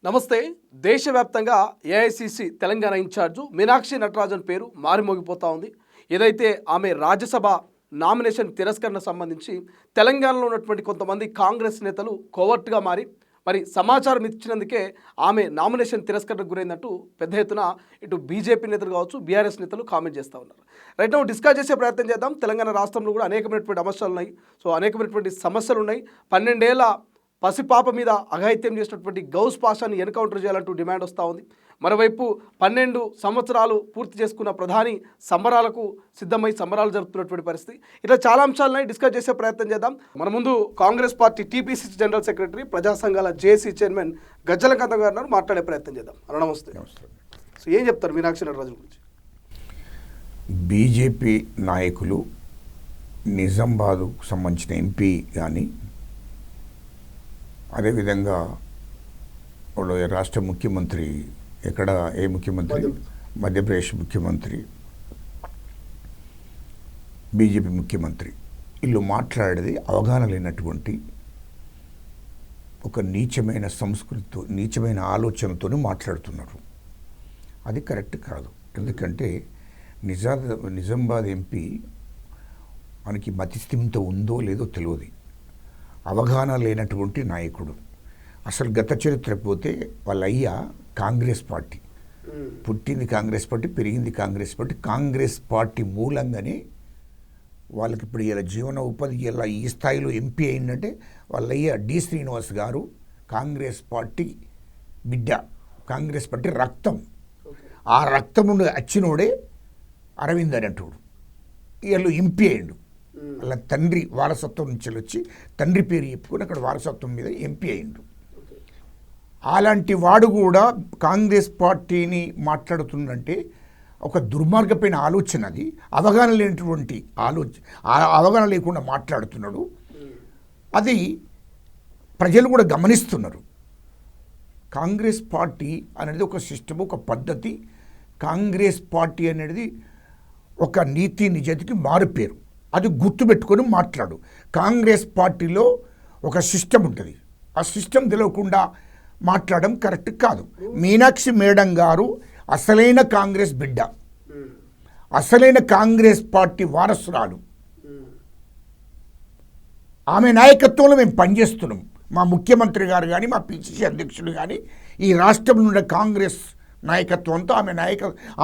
నమస్తే. దేశవ్యాప్తంగా AICC Telangana in charge Meenakshi Natarajan పేరు మారుమోగిపోతా ఉంది. ఏదైతే ఆమె రాజ్యసభ నామినేషన్ తిరస్కరణ సంబంధించి తెలంగాణలో ఉన్నటువంటి కొంతమంది కాంగ్రెస్ నేతలు కోవర్ట్గా మారి మరి సమాచారం ఇచ్చినందుకే ఆమె నామినేషన్ తిరస్కరణకు గురైందంటూ పెద్ద ఎత్తున ఇటు బీజేపీ నేతలు కావచ్చు, బీఆర్ఎస్ నేతలు కామెంట్ చేస్తూ ఉన్నారు. రైట్ నౌ డిస్కస్ చేసే ప్రయత్నం చేద్దాం. తెలంగాణ రాష్ట్రంలో కూడా అనేకమైనటువంటి అంశాలు ఉన్నాయి. అనేకమైనటువంటి సమస్యలు ఉన్నాయి. 12 ఏళ్ల పసిపాప మీద అఘాయిత్యం చేసినటువంటి గౌస్ పాషాని ఎన్కౌంటర్ చేయాలంటూ డిమాండ్ వస్తూ ఉంది. మరోవైపు 12 సంవత్సరాలు పూర్తి చేసుకున్న ప్రధాని సంబరాలకు సిద్ధమై సంబరాలు జరుపుతున్నటువంటి పరిస్థితి. ఇట్లా చాలా అంశాలని డిస్కస్ చేసే ప్రయత్నం చేద్దాం. మన ముందు Congress party TPCC general secretary, ప్రజా సంఘాల జేఏసీ చైర్మన్ గజ్జల కాంత గారు మాట్లాడే ప్రయత్నం చేద్దాం. నమస్తే. సో ఏం చెప్తారు మీనాక్షి నటరాజన్ గురించి? బీజేపీ నాయకులు నిజామాబాద్కు సంబంధించిన ఎంపీ కానీ, అదేవిధంగా వాళ్ళు రాష్ట్ర ముఖ్యమంత్రి, ఏ ముఖ్యమంత్రి, మధ్యప్రదేశ్ ముఖ్యమంత్రి, బీజేపీ ముఖ్యమంత్రి, వీళ్ళు మాట్లాడేది అవగాహన లేనటువంటి ఒక నీచమైన సంస్కృతితో, నీచమైన ఆలోచనతో మాట్లాడుతున్నారు. అది కరెక్ట్ కాదు. ఎందుకంటే నిజామాబాద్ ఎంపీ మనకి మతిస్థిమితం ఉందో లేదో తెలియదు. అవగాహన లేనటువంటి నాయకుడు. అసలు గత చరిత్ర పోతే వాళ్ళ అయ్యా కాంగ్రెస్ పార్టీ, పుట్టింది కాంగ్రెస్ పార్టీ, పెరిగింది కాంగ్రెస్ పార్టీ. కాంగ్రెస్ పార్టీ మూలంగానే వాళ్ళకి ఇప్పుడు ఇలా జీవన ఉపాధి ఇలా ఈ స్థాయిలో ఎంపీ అయిందంటే వాళ్ళ అయ్యా డి శ్రీనివాస్ గారు కాంగ్రెస్ పార్టీ బిడ్డ, కాంగ్రెస్ పార్టీ రక్తం. ఆ రక్తం నుండి వచ్చినోడే అరవింద్ అనేటోడు వీళ్ళు ఎంపీ అయ్యిండు. వాళ్ళ తండ్రి వారసత్వం నుంచి వచ్చి తండ్రి పేరు చెప్పుకొని అక్కడ వారసత్వం మీద ఎంపీ అయ్యిండు. అలాంటి వాడు కూడా కాంగ్రెస్ పార్టీని మాట్లాడుతుందంటే ఒక దుర్మార్గమైన ఆలోచన. అది అవగాహన లేనటువంటి అవగాహన లేకుండా మాట్లాడుతున్నాడు. అది ప్రజలు కూడా గమనిస్తున్నారు. కాంగ్రెస్ పార్టీ అనేది ఒక సిస్టమ్, ఒక పద్ధతి. కాంగ్రెస్ పార్టీ అనేది ఒక నీతి నిజాయితీకి మారుపేరు. అది గుర్తుపెట్టుకొని మాట్లాడు. కాంగ్రెస్ పార్టీలో ఒక సిస్టమ్ ఉంటుంది. ఆ సిస్టమ్ తెలియకుండా మాట్లాడడం కరెక్ట్ కాదు. మీనాక్షి మేడం గారు అసలైన కాంగ్రెస్ బిడ్డ, అసలైన కాంగ్రెస్ పార్టీ వారసురాలు. ఆమె నాయకత్వంలో మేము పనిచేస్తున్నాం. మా ముఖ్యమంత్రి గారు కానీ, మా పిసిసి అధ్యక్షుడు కానీ ఈ రాష్ట్రంలో ఉన్న కాంగ్రెస్ నాయకత్వంతో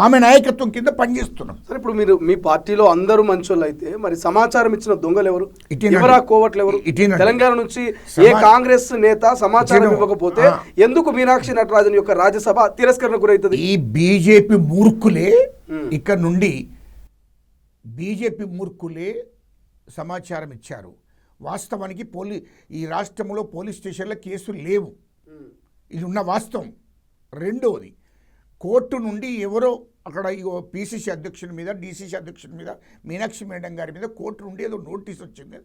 ఆమె నాయకత్వం కింద పనిచేస్తున్నాం. సరే, ఇప్పుడు మీరు మీ పార్టీలో అందరూ మంచోళ్ళు అయితే మరి సమాచారం ఇచ్చిన దొంగలు ఎవరు? ఎవరా కోవట్లు ఎవరు? తెలంగాణ నుంచి ఏ కాంగ్రెస్ నేత సమాచారం ఇవ్వకపోతే ఎందుకు మీనాక్షి నటరాజన్ యొక్క రాజ్యసభ తిరస్కరణ గురైతుంది? ఈ బీజేపీ మూర్ఖులే ఇక్కడ నుండి బీజేపీ మూర్ఖులే సమాచారం ఇచ్చారు. వాస్తవానికి ఈ రాష్ట్రంలో పోలీస్ స్టేషన్లో కేసులు లేవు. ఇది ఉన్న వాస్తవం. రెండవది, కోర్టు నుండి ఎవరో అక్కడ పిసిసి అధ్యక్షుని మీద, డిసిసి అధ్యక్షుని మీద, మీనాక్షి మేడం గారి మీద కోర్టు నుండి ఏదో నోటీస్ వచ్చింది.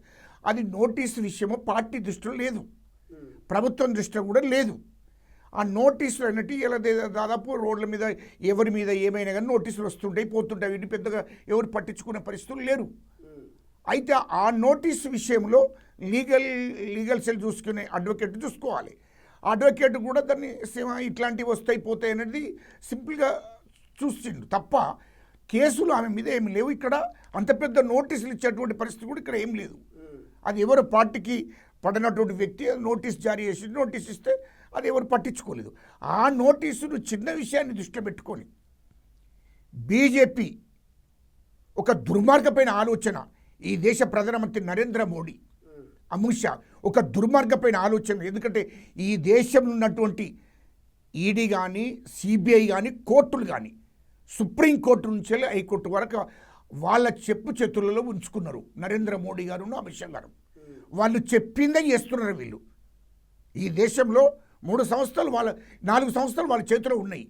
అది నోటీసు విషయమో పార్టీ దృష్టిలో లేదు, ప్రభుత్వం దృష్టిలో కూడా లేదు. ఆ నోటీసులు అన్నట్టు ఇలా దాదాపు రోడ్ల మీద ఎవరి మీద ఏమైనా కానీ నోటీసులు వస్తుంటాయి, పోతుంటాయి. వీటిని పెద్దగా ఎవరు పట్టించుకునే పరిస్థితులు లేరు. అయితే ఆ నోటీసు విషయంలో లీగల్ సెల్ చూసుకునే అడ్వకేట్ చూసుకోవాలి. అడ్వకేట్ కూడా దాన్ని ఇట్లాంటివి వస్తాయి పోతాయి అనేది సింపుల్గా చూసిండు తప్ప కేసులు ఆమె మీద ఏమి లేవు. ఇక్కడ అంత పెద్ద నోటీసులు ఇచ్చేటువంటి పరిస్థితి కూడా ఇక్కడ ఏం లేదు. అది ఎవరు పార్టీకి పడినటువంటి వ్యక్తి నోటీస్ జారీ చేసి నోటీస్ ఇస్తే అది ఎవరు పట్టించుకోలేదు. ఆ నోటీసును చిన్న విషయాన్ని దృష్టిలో పెట్టుకొని బీజేపీ ఒక దుర్మార్గమైన ఆలోచన, ఈ దేశ ప్రధానమంత్రి నరేంద్ర మోడీ, అమిత్ షా ఒక దుర్మార్గమైన ఆలోచన. ఎందుకంటే ఈ దేశంలో ఉన్నటువంటి ఈడీ కానీ, సిబిఐ కానీ, కోర్టులు కానీ, సుప్రీంకోర్టు నుంచి హైకోర్టు వరకు వాళ్ళ చెప్పు చేతులలో ఉంచుకున్నారు నరేంద్ర మోడీ గారు, అమిత్ షా గారు. వాళ్ళు చెప్పిందే చేస్తున్నారు వీళ్ళు. ఈ దేశంలో 4 సంస్థలు వాళ్ళ చేతిలో ఉన్నాయి.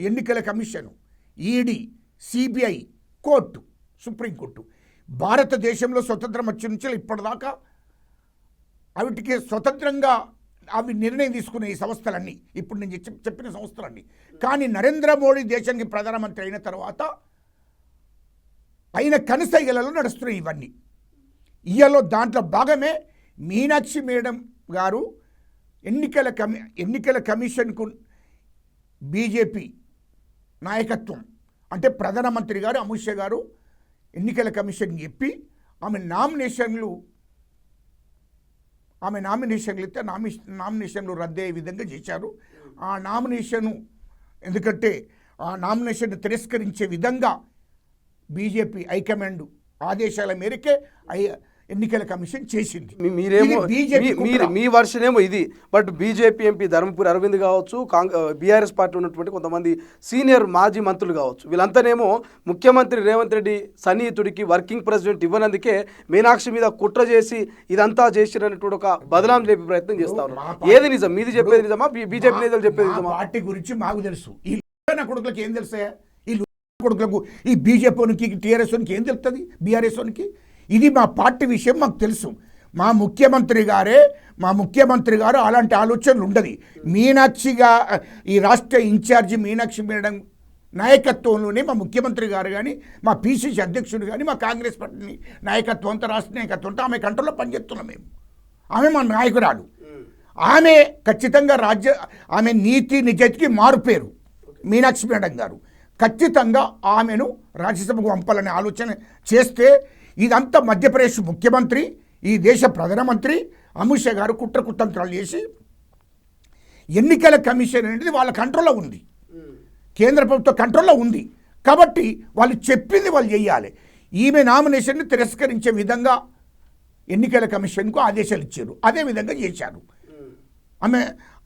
ఎన్నికల commission, ED, CBI, court, supreme court. భారతదేశంలో స్వతంత్రం వచ్చి నుంచి ఇప్పటిదాకా వాటికి స్వతంత్రంగా అవి నిర్ణయం తీసుకునే ఈ సంస్థలన్నీ, ఇప్పుడు నేను చెప్పిన సంస్థలన్నీ. కానీ నరేంద్ర మోడీ దేశానికి ప్రధానమంత్రి అయిన తర్వాత అయిన కనసైగలలో నడుస్తున్నాయి ఇవన్నీ. ఇయ్యలో దాంట్లో భాగమే మీనాక్షి మేడం గారు ఎన్నికల కమిషన్కు బీజేపీ నాయకత్వం అంటే ప్రధానమంత్రి గారు అమిత్ షా గారు ఎన్నికల కమిషన్ చెప్పి ఆమె నామినేషన్లు ఇస్తే నామినేషన్లు రద్దయ్యే విధంగా చేశారు. ఆ నామినేషను ఎందుకంటే ఆ నామినేషన్ తిరస్కరించే విధంగా బీజేపీ హైకమాండ్ ఆదేశాల మేరకే ఎన్నికల కమిషన్ చేసింది. మీరేమో మీ వర్షన్ ఏమో ఇది, but BJP MP Dharmapuri Arvind కావచ్చు, బీఆర్ఎస్ పార్టీ ఉన్నటువంటి కొంతమంది సీనియర్ మాజీ మంత్రులు కావచ్చు, వీళ్ళంతానేమో ముఖ్యమంత్రి రేవంత్ రెడ్డి సన్నిహితుడికి వర్కింగ్ ప్రెసిడెంట్ ఇవ్వనందుకే మీనాక్షి మీద కుట్ర చేసి ఇదంతా చేసినటువంటి ఒక బదనాం చెప్పే ప్రయత్నం చేస్తా ఉన్నారు. ఏది నిజం? మీది చెప్పేది నిజమా, బీజేపీ నేతలు చెప్పేది నిజమా? పార్టీ గురించి మాకు తెలుసు. ఈ కొడుకులకు ఏం తెలుసా? ఈ కొడుకులకు ఈ బీజేపీకి టీఆర్ఎస్కి ఏం తెలుస్తుంది? బీఆర్ఎస్కి ఇది మా పార్టీ విషయం మాకు తెలుసు. మా ముఖ్యమంత్రి గారు అలాంటి ఆలోచనలు ఉండదు. మీనాక్షిగా ఈ రాష్ట్ర ఇన్ఛార్జి మీనాక్షి మేడం నాయకత్వంలోనే మా ముఖ్యమంత్రి గారు కానీ, మా పిసిసి అధ్యక్షుడు కానీ, మా కాంగ్రెస్ పార్టీ నాయకత్వం అంతా రాష్ట్ర నాయకత్వం అంతా ఆమె కంట్రోల్లో పనిచేస్తున్నాం మేము. ఆమె మా నాయకురాలు. ఆమె ఖచ్చితంగా ఆమె నీతి నిజాయితీకి మారుపేరు మీనాక్షి మేడం గారు. ఖచ్చితంగా ఆమెను రాజ్యసభకు పంపాలనే ఆలోచన చేస్తే ఇదంతా మధ్యప్రదేశ్ ముఖ్యమంత్రి, ఈ దేశ ప్రధానమంత్రి అమిత్ షా గారు కుట్రకుతంత్రాలు చేసి ఎన్నికల కమిషన్ అనేది వాళ్ళ కంట్రోల్లో ఉంది, కేంద్ర ప్రభుత్వ కంట్రోల్లో ఉంది. కాబట్టి వాళ్ళు చెప్పింది వాళ్ళు చేయాలి. ఈమె నామినేషన్ని తిరస్కరించే విధంగా ఎన్నికల కమిషన్కు ఆదేశాలు ఇచ్చారు. అదే విధంగా చేశారు.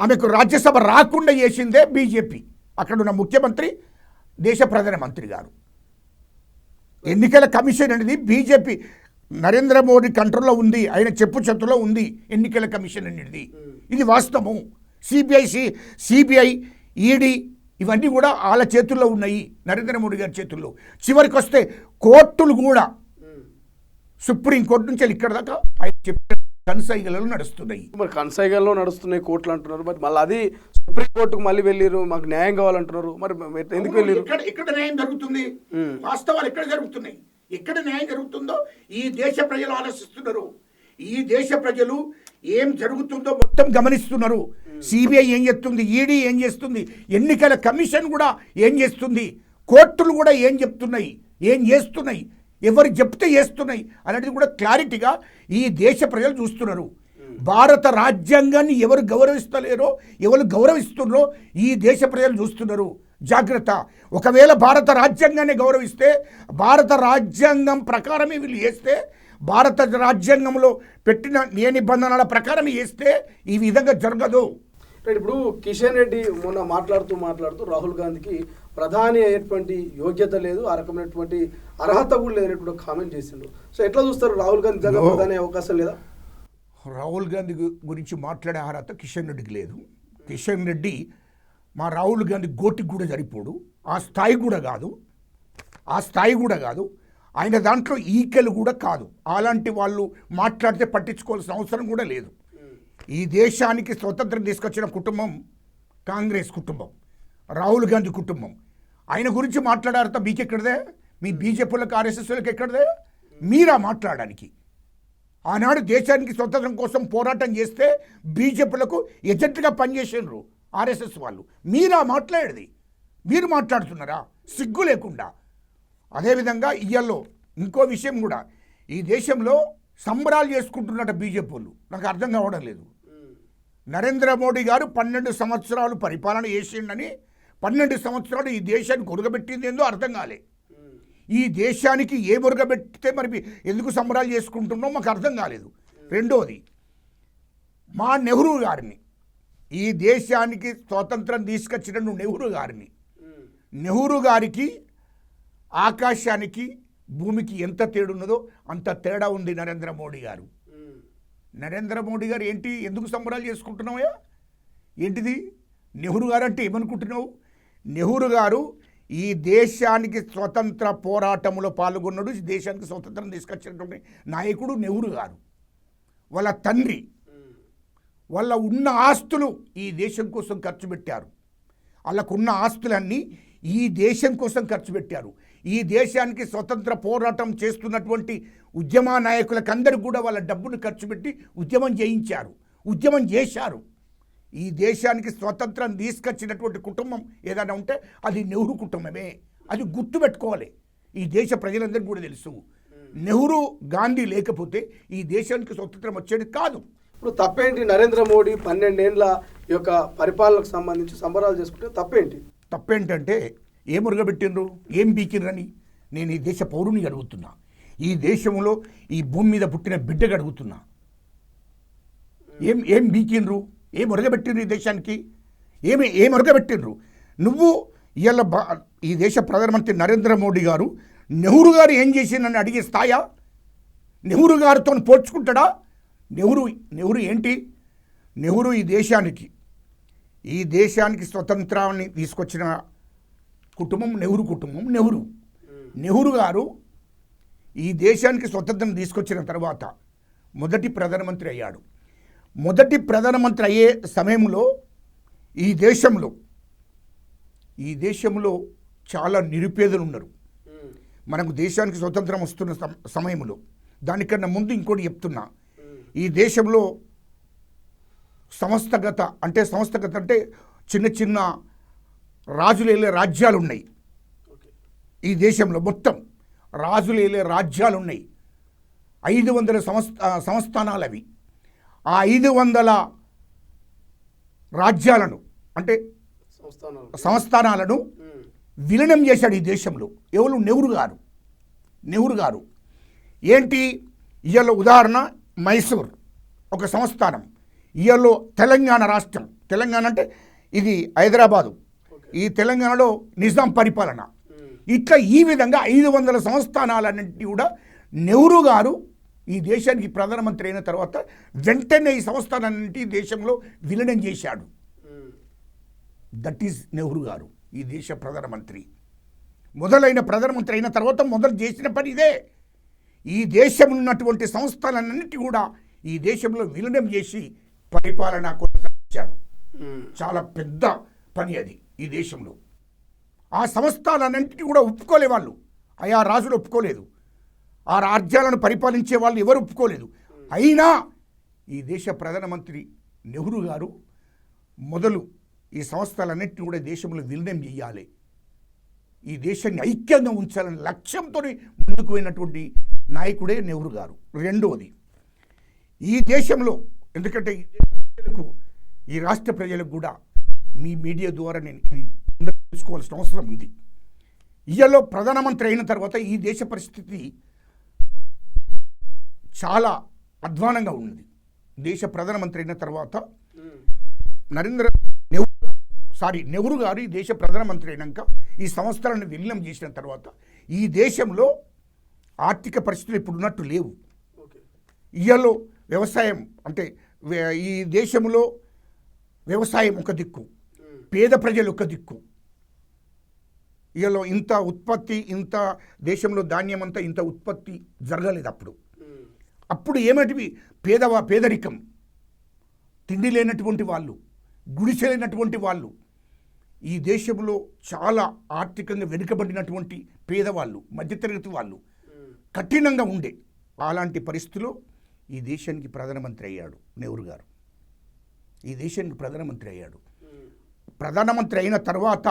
ఆమెకు రాజ్యసభ రాకుండా చేసిందే బీజేపీ, అక్కడున్న ముఖ్యమంత్రి, దేశ ప్రధానమంత్రి గారు. ఎన్నికల కమిషన్ అనేది బీజేపీ నరేంద్ర మోడీ కంట్రోల్లో ఉంది, ఆయన చెప్పు చేతుల్లో ఉంది ఎన్నికల కమిషన్ అనేది. ఇది వాస్తవం. సిబిఐ ఈడీ ఇవన్నీ కూడా వాళ్ళ చేతుల్లో ఉన్నాయి, నరేంద్ర మోడీ గారి చేతుల్లో. చివరికి వస్తే కోర్టులు కూడా సుప్రీంకోర్టు నుంచి ఇక్కడ దాకా ఆయన చెప్పిన కన్సైగలలో నడుస్తున్నాయి. మరి కన్సైగల్లో నడుస్తున్నాయి కోర్టులు అంటున్నారు. మరి మళ్ళీ అది సుప్రీంకోర్టుకు మళ్ళీ వెళ్ళారు, మాకు న్యాయం కావాలంటున్నారు. మరి ఎందుకు వెళ్ళారు? ఎక్కడ న్యాయం జరుగుతుంది? వాస్తవాలు ఎక్కడ జరుగుతున్నాయి? ఎక్కడ న్యాయం జరుగుతుందో ఈ దేశ ప్రజలు ఆలోచిస్తున్నారు. ఈ దేశ ప్రజలు ఏం జరుగుతుందో మొత్తం గమనిస్తున్నారు. సిబిఐ ఏం చేస్తుంది, ఈడీ ఏం చేస్తుంది, ఎన్నికల కమిషన్ కూడా ఏం చేస్తుంది, కోర్టులు కూడా ఏం చెప్తున్నాయి, ఏం చేస్తున్నాయి, ఎవరు చెప్తే చేస్తున్నాయి అనేది కూడా క్లారిటీగా ఈ దేశ ప్రజలు చూస్తున్నారు. భారత రాజ్యాంగాన్ని ఎవరు గౌరవిస్తలేరో, ఎవరు గౌరవిస్తున్నారో ఈ దేశ ప్రజలు చూస్తున్నారు. జాగ్రత్త. ఒకవేళ భారత రాజ్యాంగాన్ని గౌరవిస్తే, భారత రాజ్యాంగం ప్రకారమే వీళ్ళు చేస్తే, భారత రాజ్యాంగంలో పెట్టిన నిబంధనల ప్రకారం చేస్తే ఈ విధంగా జరగదు. ఇప్పుడు కిషన్ రెడ్డి మొన్న మాట్లాడుతూ రాహుల్ గాంధీకి ప్రధాని అయ్యేటువంటి యోగ్యత లేదు, ఆ రకమైనటువంటి అర్హత కూడా లేదనేటువంటి కామెంట్ చేసిండు. సో ఎట్లా చూస్తారు? రాహుల్ గాంధీ నిజంగా ప్రధాని అవకాశం లేదా? రాహుల్ గాంధీ గురించి మాట్లాడే అర్హత కిషన్ రెడ్డికి లేదు. కిషన్ రెడ్డి మా రాహుల్ గాంధీ గోటికి కూడా సరిపోడు. ఆ స్థాయి కూడా కాదు. ఆయన దాంట్లో ఈకెలు కూడా కాదు. అలాంటి వాళ్ళు మాట్లాడితే పట్టించుకోవాల్సిన అవసరం కూడా లేదు. ఈ దేశానికి స్వతంత్రం తీసుకొచ్చిన కుటుంబం కాంగ్రెస్ కుటుంబం, రాహుల్ గాంధీ కుటుంబం. ఆయన గురించి మాట్లాడారత మీకెక్కడదే? మీ బీజేపీలకు ఆర్ఎస్ఎస్లకు ఎక్కడదే? మీరా మాట్లాడడానికి? ఆనాడు దేశానికి స్వతంత్రం కోసం పోరాటం చేస్తే బీజేపీలకు ఎజెంట్గా పనిచేసినారు ఆర్ఎస్ఎస్ వాళ్ళు. మీరా మాట్లాడేది? మీరు మాట్లాడుతున్నారా సిగ్గు లేకుండా? అదేవిధంగా ఇయ్యల్లో ఇంకో విషయం కూడా, ఈ దేశంలో సంబరాలు చేసుకుంటున్నట్టు బీజేపీ వాళ్ళు. నాకు అర్థం కావడం లేదు. నరేంద్ర మోడీ గారు 12 సంవత్సరాలు పరిపాలన చేసిండని, 12 సంవత్సరాలు ఈ దేశానికి ఉరగబెట్టింది ఏందో అర్థం కాలే. ఈ దేశానికి ఏ ఉరగబెట్టితే మరి ఎందుకు సంబరాలు చేసుకుంటున్నామో మాకు అర్థం కాలేదు. రెండోది, మా నెహ్రూ గారిని, ఈ దేశానికి స్వాతంత్రం తీసుకొచ్చిన నెహ్రూ గారికి ఆకాశానికి భూమికి ఎంత తేడున్నదో అంత తేడా ఉంది నరేంద్ర మోడీ గారు. నరేంద్ర మోడీ గారు ఏంటి, ఎందుకు సంబరాలు చేసుకుంటున్నావా? ఏంటిది? నెహ్రూ గారు అంటే ఏమనుకుంటున్నావు? నెహ్రూ గారు ఈ దేశానికి స్వతంత్ర పోరాటంలో పాల్గొన్నాడు. ఈ దేశానికి స్వతంత్రం తీసుకొచ్చినటువంటి నాయకుడు నెహ్రూ గారు. వాళ్ళ తండ్రి వాళ్ళ ఉన్న ఆస్తులు ఈ దేశం కోసం ఖర్చు పెట్టారు. వాళ్ళకున్న ఆస్తులన్నీ ఈ దేశం కోసం ఖర్చు పెట్టారు. ఈ దేశానికి స్వతంత్ర పోరాటం చేస్తున్నటువంటి ఉద్యమ నాయకులకందరూ కూడా వాళ్ళ డబ్బును ఖర్చు పెట్టి ఉద్యమం చేయించారు, ఉద్యమం చేశారు. ఈ దేశానికి స్వతంత్రం తీసుకొచ్చినటువంటి కుటుంబం ఏదైనా ఉంటే అది నెహ్రూ కుటుంబమే. అది గుర్తుపెట్టుకోవాలి. ఈ దేశ ప్రజలందరికీ కూడా తెలుసు. నెహ్రూ గాంధీ లేకపోతే ఈ దేశానికి స్వతంత్రం వచ్చేది కాదు. ఇప్పుడు తప్పేంటి? నరేంద్ర మోడీ 12 ఏళ్ల యొక్క పరిపాలనకు సంబంధించి సంబరాలు చేసుకుంటే తప్పేంటి? తప్పేంటంటే ఏం మురగబెట్టిండ్రు, ఏం బీకిండ్రని నేను ఈ దేశ పౌరుని అడుగుతున్నా. ఈ దేశంలో ఈ భూమి మీద పుట్టిన బిడ్డగా అడుగుతున్నా. ఏం బీకిండ్రు, ఏం మురగబెట్టిండ్రు ఈ దేశానికి? ఏం మురగబెట్టిండ్రు? నువ్వు ఇవాళ ఈ దేశ ప్రధానమంత్రి నరేంద్ర మోడీ గారు నెహ్రూ గారు ఏం చేసిందని అడిగే స్థాయా? నెహ్రూ గారితో పోల్చుకుంటాడా? నెహ్రూ ఏంటి? నెహ్రూ ఈ దేశానికి స్వతంత్రాన్ని తీసుకొచ్చిన కుటుంబం నెహ్రూ కుటుంబం. నెహ్రూ గారు ఈ దేశానికి స్వతంత్రం తీసుకొచ్చిన తర్వాత మొదటి ప్రధానమంత్రి అయ్యాడు. మొదటి ప్రధానమంత్రి అయ్యే సమయంలో ఈ దేశంలో చాలా నిరుపేదలు ఉన్నారు. మనకు దేశానికి స్వతంత్రం వస్తున్న సమయంలో, దానికన్నా ముందు ఇంకోటి చెప్తున్నా, ఈ దేశంలో సంస్థగత అంటే చిన్న చిన్న రాజులేలే రాజ్యాలు ఉన్నాయి. ఈ దేశంలో మొత్తం రాజులేలే రాజ్యాలు ఉన్నాయి. 500 సంస్థానాలు అవి. ఆ 500 రాజ్యాలను అంటే సంస్థానాలను విలీనం చేశాడు ఈ దేశంలో. ఎవరు? నెహ్రూ గారు. ఏంటి? ఇవాళ ఉదాహరణ మైసూర్ ఒక సంస్థానం. ఇవాళ తెలంగాణ రాష్ట్రం, తెలంగాణ అంటే ఇది హైదరాబాదు, ఈ తెలంగాణలో నిజాం పరిపాలన. ఇట్లా ఈ విధంగా 500 సంస్థానాలన్నింటినీ కూడా నెహ్రూ గారు ఈ దేశానికి ప్రధానమంత్రి అయిన తర్వాత వెంటనే ఈ సంస్థానాలన్నింటి దేశంలో విలీనం చేశాడు. దట్ ఈజ్ నెహ్రూ గారు, ఈ దేశ ప్రధానమంత్రి. మొదలైన ప్రధానమంత్రి అయిన తర్వాత మొదలు చేసిన పని ఇదే. ఈ దేశంలో ఉన్నటువంటి సంస్థలన్నింటి కూడా ఈ దేశంలో విలీనం చేసి పరిపాలన కొనసాగించాడు. చాలా పెద్ద పని అది ఈ దేశంలో. ఆ సంస్థలన్నింటినీ కూడా ఒప్పుకోలే వాళ్ళు. ఆయా రాజులు ఒప్పుకోలేదు. ఆ రాజ్యాలను పరిపాలించే వాళ్ళు ఎవరు ఒప్పుకోలేదు. అయినా ఈ దేశ ప్రధానమంత్రి నెహ్రూ గారు మొదలు ఈ సంస్థలన్నింటినీ కూడా దేశంలో విలీనం చేయాలి, ఈ దేశాన్ని ఐక్యంగా ఉంచాలనే లక్ష్యంతో ముందుకు పోయినటువంటి నాయకుడే నెహ్రూ గారు. రెండవది, ఈ దేశంలో, ఎందుకంటే ఈ రాష్ట్ర ప్రజలకు కూడా మీ మీడియా ద్వారా నేను ఇది తెలుసుకోవాల్సిన అవసరం ఉంది. ఇయ్యలో ప్రధానమంత్రి అయిన తర్వాత ఈ దేశ పరిస్థితి చాలా అధ్వానంగా ఉన్నది. దేశ ప్రధానమంత్రి అయిన తర్వాత నెహ్రూ గారు ఈ దేశ ప్రధానమంత్రి అయినాక ఈ సంస్థలను విలీనం చేసిన తర్వాత ఈ దేశంలో ఆర్థిక పరిస్థితులు ఇప్పుడు ఉన్నట్టు లేవు. ఇయ్యలో వ్యవసాయం అంటే ఈ దేశంలో వ్యవసాయం ఒక దిక్కు, పేద ప్రజలు ఒక దిక్కు. ఇయ్యలో ఇంత ఉత్పత్తి, ఇంత దేశంలో ధాన్యం అంతా ఇంత ఉత్పత్తి జరగలేదు. అప్పుడు ఏమిటివి? పేదరికం, తిండి లేనటువంటి వాళ్ళు, గుడిసె లేనటువంటి వాళ్ళు, ఈ దేశంలో చాలా ఆర్థికంగా వెనుకబడినటువంటి పేదవాళ్ళు, మధ్యతరగతి వాళ్ళు కఠినంగా ఉండే. అలాంటి పరిస్థితుల్లో ఈ దేశానికి ప్రధానమంత్రి అయ్యాడు నెహ్రూ గారు. ఈ దేశానికి ప్రధానమంత్రి అయ్యాడు. ప్రధానమంత్రి అయిన తర్వాత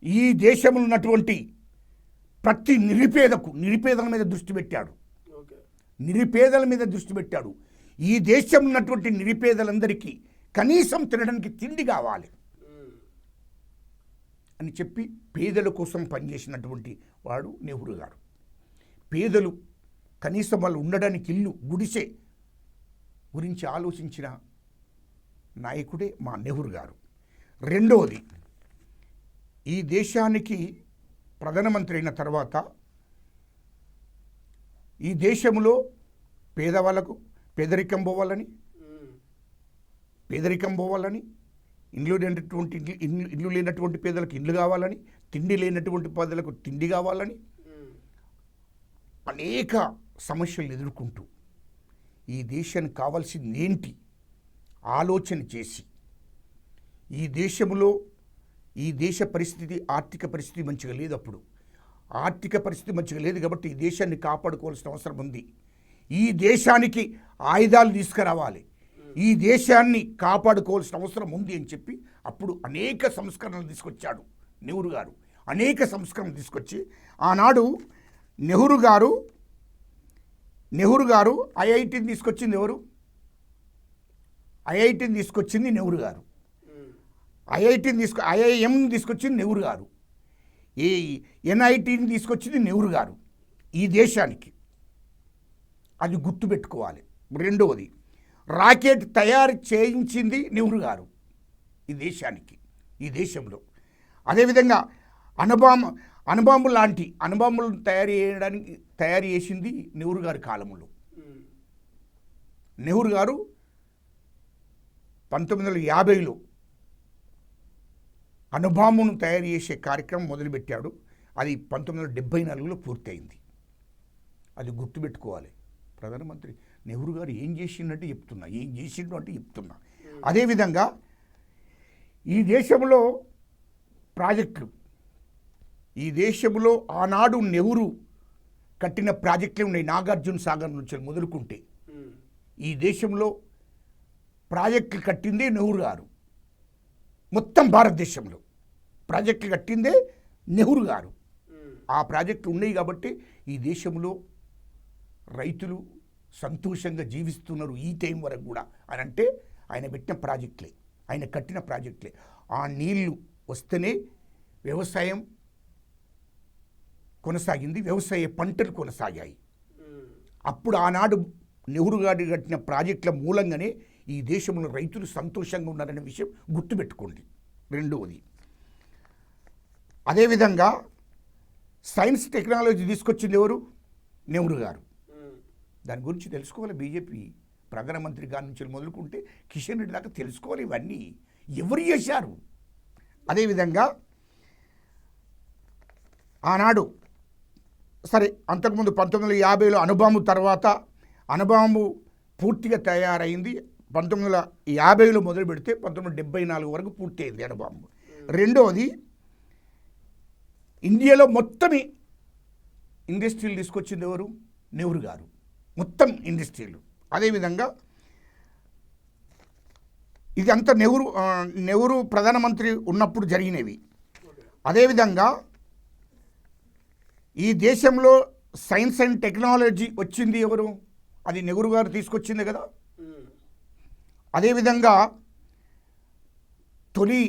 ఈ దేశంలో ఉన్నటువంటి ప్రతి నిరుపేదల మీద దృష్టి పెట్టాడు. ఈ దేశంలో ఉన్నటువంటి నిరుపేదలందరికీ కనీసం తినడానికి తిండి కావాలి అని చెప్పి పేదల కోసం పనిచేసినటువంటి వాడు నెహ్రూ గారు. పేదలు కనీసం వాళ్ళు ఉండడానికి ఇల్లు, గుడిసె గురించి ఆలోచించిన నాయకుడే మా నెహ్రూ గారు. రెండవది, ఈ దేశానికి ప్రధానమంత్రి అయిన తర్వాత ఈ దేశంలో పేదవాళ్ళకు పేదరికం పోవాలని, ఇల్లు లేనటువంటి పేదలకు ఇల్లు కావాలని, తిండి లేనటువంటి పేదలకు తిండి కావాలని అనేక సమస్యలు ఎదుర్కొంటూ ఈ దేశానికి కావాల్సింది ఏంటి ఆలోచన చేసి, ఈ దేశంలో ఈ దేశ పరిస్థితి, ఆర్థిక పరిస్థితి మంచిగా లేదు. అప్పుడు ఆర్థిక పరిస్థితి మంచిగా లేదు కాబట్టి ఈ దేశాన్ని కాపాడుకోవాల్సిన అవసరం ఉంది. ఈ దేశానికి ఆయుధాలు తీసుకురావాలి, ఈ దేశాన్ని కాపాడుకోవాల్సిన అవసరం ఉంది అని చెప్పి అప్పుడు అనేక సంస్కరణలు తీసుకొచ్చాడు నెహ్రూ గారు. అనేక సంస్కరణలు తీసుకొచ్చి ఆనాడు నెహ్రూ గారు ఐఐటిని తీసుకొచ్చింది ఎవరు? ఐఐటిని తీసుకొచ్చింది నెహ్రూ గారు. ఐఐఎం తీసుకొచ్చింది నెహ్రూ గారు. ఈ ఎన్ఐటిని తీసుకొచ్చింది నెహ్రూ గారు ఈ దేశానికి. అది గుర్తుపెట్టుకోవాలి. రెండవది, రాకెట్ తయారు చేయించింది నెహ్రూ గారు ఈ దేశానికి, ఈ దేశంలో. అదేవిధంగా అణుబాంబులను తయారు చేసింది నెహ్రూ గారి కాలంలో. నెహ్రూ గారు 1950లో అణుబాంబును తయారు చేసే కార్యక్రమం మొదలుపెట్టాడు. అది 1974లో పూర్తయింది. అది గుర్తుపెట్టుకోవాలి. ప్రధానమంత్రి నెహ్రూ గారు ఏం చేసిండు అంటే చెప్తున్నా. అదేవిధంగా ఈ దేశంలో ప్రాజెక్టులు, ఈ దేశంలో ఆనాడు నెహ్రూ కట్టిన ప్రాజెక్టులు ఉన్నాయి. నాగార్జున సాగర్ నుంచి మొదలుకుంటే ఈ దేశంలో ప్రాజెక్టులు కట్టిందే నెహ్రూ గారు. మొత్తం భారతదేశంలో ప్రాజెక్టులు కట్టిందే నెహ్రూ గారు. ఆ ప్రాజెక్టులు ఉన్నాయి కాబట్టి ఈ దేశంలో రైతులు సంతోషంగా జీవిస్తున్నారు ఈ టైం వరకు కూడా. అని అంటే ఆయన పెట్టిన ప్రాజెక్టులే, ఆయన కట్టిన ప్రాజెక్టులే. ఆ నీళ్లు వస్తేనే వ్యవసాయం కొనసాగింది, వ్యవసాయ పంటలు కొనసాగాయి. అప్పుడు ఆనాడు నెహ్రూ గారు కట్టిన ప్రాజెక్టుల మూలంగానే ఈ దేశంలో రైతులు సంతోషంగా ఉన్నారనే విషయం గుర్తుపెట్టుకోండి. రెండవది, అదేవిధంగా సైన్స్ టెక్నాలజీ తీసుకొచ్చింది ఎవరు? నెహ్రూ గారు. దాని గురించి తెలుసుకోవాలి. బీజేపీ ప్రధానమంత్రి గారి నుంచి మొదలుకుంటే కిషన్ రెడ్డి దాకా తెలుసుకోవాలి. ఇవన్నీ ఎవరు చేశారు? అదేవిధంగా ఆనాడు సరే, అంతకుముందు 1950లో అణుబాంబు తర్వాత అణుబాంబు పూర్తిగా తయారైంది. 1950లో మొదలు పెడితే 1974 వరకు పూర్తి అయింది అణుబాంబు. రెండవది, ఇండియాలో మొత్తం ఇండస్ట్రీలు తీసుకొచ్చింది ఎవరు? నెహ్రూ గారు. మొత్తం ఇండస్ట్రీలు. అదేవిధంగా ఇది అంతా నెహ్రూ ప్రధానమంత్రి ఉన్నప్పుడు జరిగినవి. అదేవిధంగా ఈ దేశంలో సైన్స్ అండ్ టెక్నాలజీ వచ్చింది ఎవరు? అది నెహ్రూ గారు తీసుకొచ్చింది కదా. అదేవిధంగా తొలి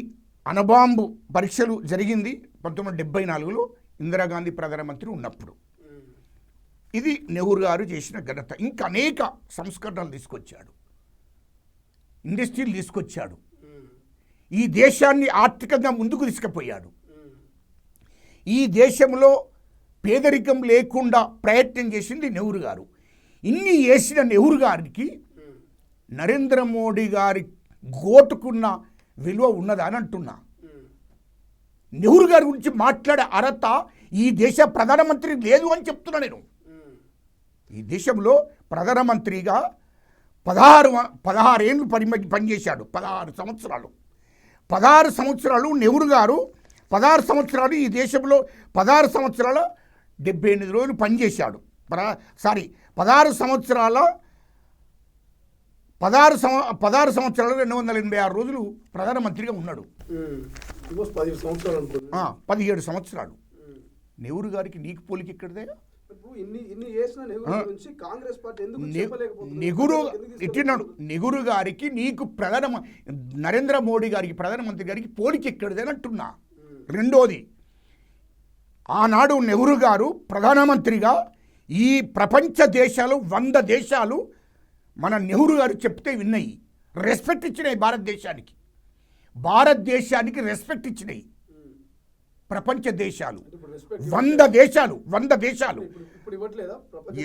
అణుబాంబు పరీక్షలు జరిగింది 1974లో ఇందిరాగాంధీ ప్రధానమంత్రి ఉన్నప్పుడు. ఇది నెహ్రూ గారు చేసిన ఘనత. ఇంకా అనేక సంస్కరణలు తీసుకొచ్చాడు, ఇండస్ట్రీలు తీసుకొచ్చాడు, ఈ దేశాన్ని ఆర్థికంగా ముందుకు తీసుకుపోయాడు. ఈ దేశంలో పేదరికం లేకుండా ప్రయత్నం చేసింది నెహ్రూ గారు. ఇన్ని చేసిన నెహ్రూ గారికి నరేంద్ర మోడీ గారి గోటుకున్న విలువ ఉన్నదా అని అంటున్నా. నెహ్రూ గారి గురించి మాట్లాడే అర్హత ఈ దేశ ప్రధానమంత్రి లేదు అని చెప్తున్నా నేను. ఈ దేశంలో ప్రధానమంత్రిగా 16 ఏళ్ళు పనిచేశాడు. 16 సంవత్సరాలు నెహ్రూ గారు 16 సంవత్సరాలు ఈ దేశంలో 16 సంవత్సరాల 78 రోజులు పనిచేశాడు. 16 సంవత్సరాల 286 రోజులు ప్రధానమంత్రిగా ఉన్నాడు. 17 సంవత్సరాలు. నెహ్రూ గారికి నీకు పోలిక ఎక్కడిదే? నెహ్రూ గారికి నీకు నరేంద్ర మోడీ గారికి ప్రధానమంత్రి గారికి పోలిక ఎక్కడిదే అంటున్నా. రెండోది, ఆనాడు నెహ్రూ గారు ప్రధానమంత్రిగా ఈ ప్రపంచ దేశాలు 100 దేశాలు మన నెహ్రూ గారు చెప్తే విన్నాయి, రెస్పెక్ట్ ఇచ్చినాయి. భారతదేశానికి రెస్పెక్ట్ ఇచ్చినాయి ప్రపంచ దేశాలు. 100 దేశాలు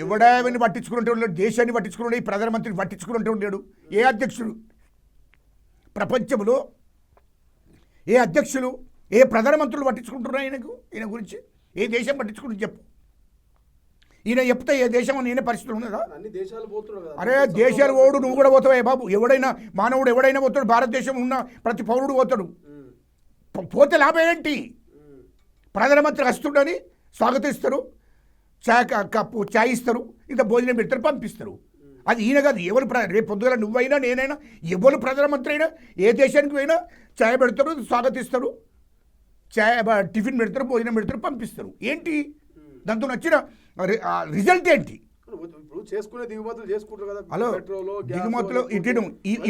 ఎవడేమని పట్టించుకుంటూ ఉన్నాడు? దేశాన్ని పట్టించుకున్నాడు, ఈ ప్రధానమంత్రిని పట్టించుకుంటూ ఉన్నాడు. ఏ అధ్యక్షుడు ప్రపంచంలో, ఏ అధ్యక్షులు, ఏ ప్రధానమంత్రులు పట్టించుకుంటున్నారు ఈయన గురించి? ఏ దేశం పట్టించుకుంటుంది చెప్పు? ఈయన చెప్తే ఏ దేశం నేనే పరిస్థితులు ఉన్నదా? అరే దేశాలు పోడు, నువ్వు కూడా పోతావే బాబు. ఎవడైనా మానవుడు ఎవడైనా పోతాడు, భారతదేశం ఉన్న ప్రతి పౌరుడు పోతాడు. పోతే లాభం ఏంటి? ప్రధానమంత్రి వస్తుండని స్వాగతిస్తారు, కప్పు చాయ్ ఇస్తారు, ఇంత భోజనం పెడతారు, పంపిస్తారు. అది ఈయన కాదు, ఎవరు రేపు పొద్దుగల నువ్వైనా నేనైనా ఎవరు ప్రధానమంత్రి అయినా ఏ దేశానికి పోయినా ఛాయ్ పెడతారు, స్వాగతిస్తారు, టిఫిన్ పెడతారు, భోజనం పెడతారు, పంపిస్తారు. ఏంటి దాంతో నచ్చిన రిజల్ట్ ఏంటి? ఇప్పుడు చేసుకునే దిగుమతులు చేసుకుంటారు కదా. హలో, పెట్రోల్ దిగుమతులు ఇటు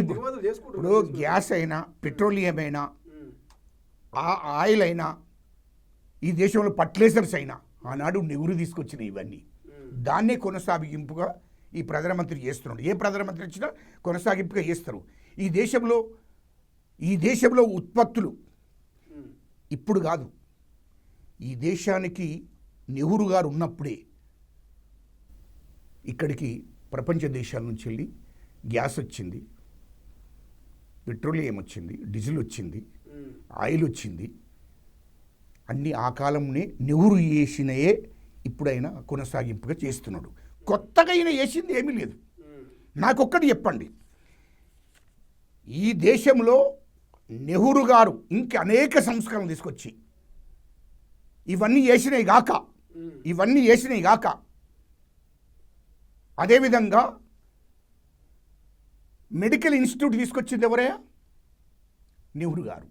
ఇప్పుడు గ్యాస్ అయినా, పెట్రోలియం అయినా, ఆయిల్ అయినా, ఈ దేశంలో ఫర్టిలైజర్స్ అయినా ఆనాడు నెహ్రూ తీసుకొచ్చిన ఇవన్నీ దాన్నే కొనసాగింపుగా ఈ ప్రధానమంత్రి చేస్తున్నాడు. ఏ ప్రధానమంత్రి వచ్చినా కొనసాగింపుగా చేస్తారు. ఈ దేశంలో ఉత్పత్తులు ఇప్పుడు కాదు, ఈ దేశానికి నెహ్రూ గారు ఉన్నప్పుడే ఇక్కడికి ప్రపంచ దేశాల నుంచి వెళ్ళి గ్యాస్ వచ్చింది, పెట్రోలియం వచ్చింది, డీజిల్ వచ్చింది, ఆయిల్ వచ్చింది. అన్నీ ఆ కాలంనే నెహ్రూ వేసినయే ఇప్పుడైనా కొనసాగింపుగా చేస్తున్నాడు. కొత్తగా అయినా వేసింది ఏమీ లేదు. నాకొక్కటి చెప్పండి, ఈ దేశంలో నెహ్రూ గారు ఇంక అనేక సంస్కరణలు తీసుకొచ్చి ఇవన్నీ వేసినవి గాక అదేవిధంగా మెడికల్ ఇన్స్టిట్యూట్ తీసుకొచ్చింది ఎవరయ్యా? నెహ్రూ గారు.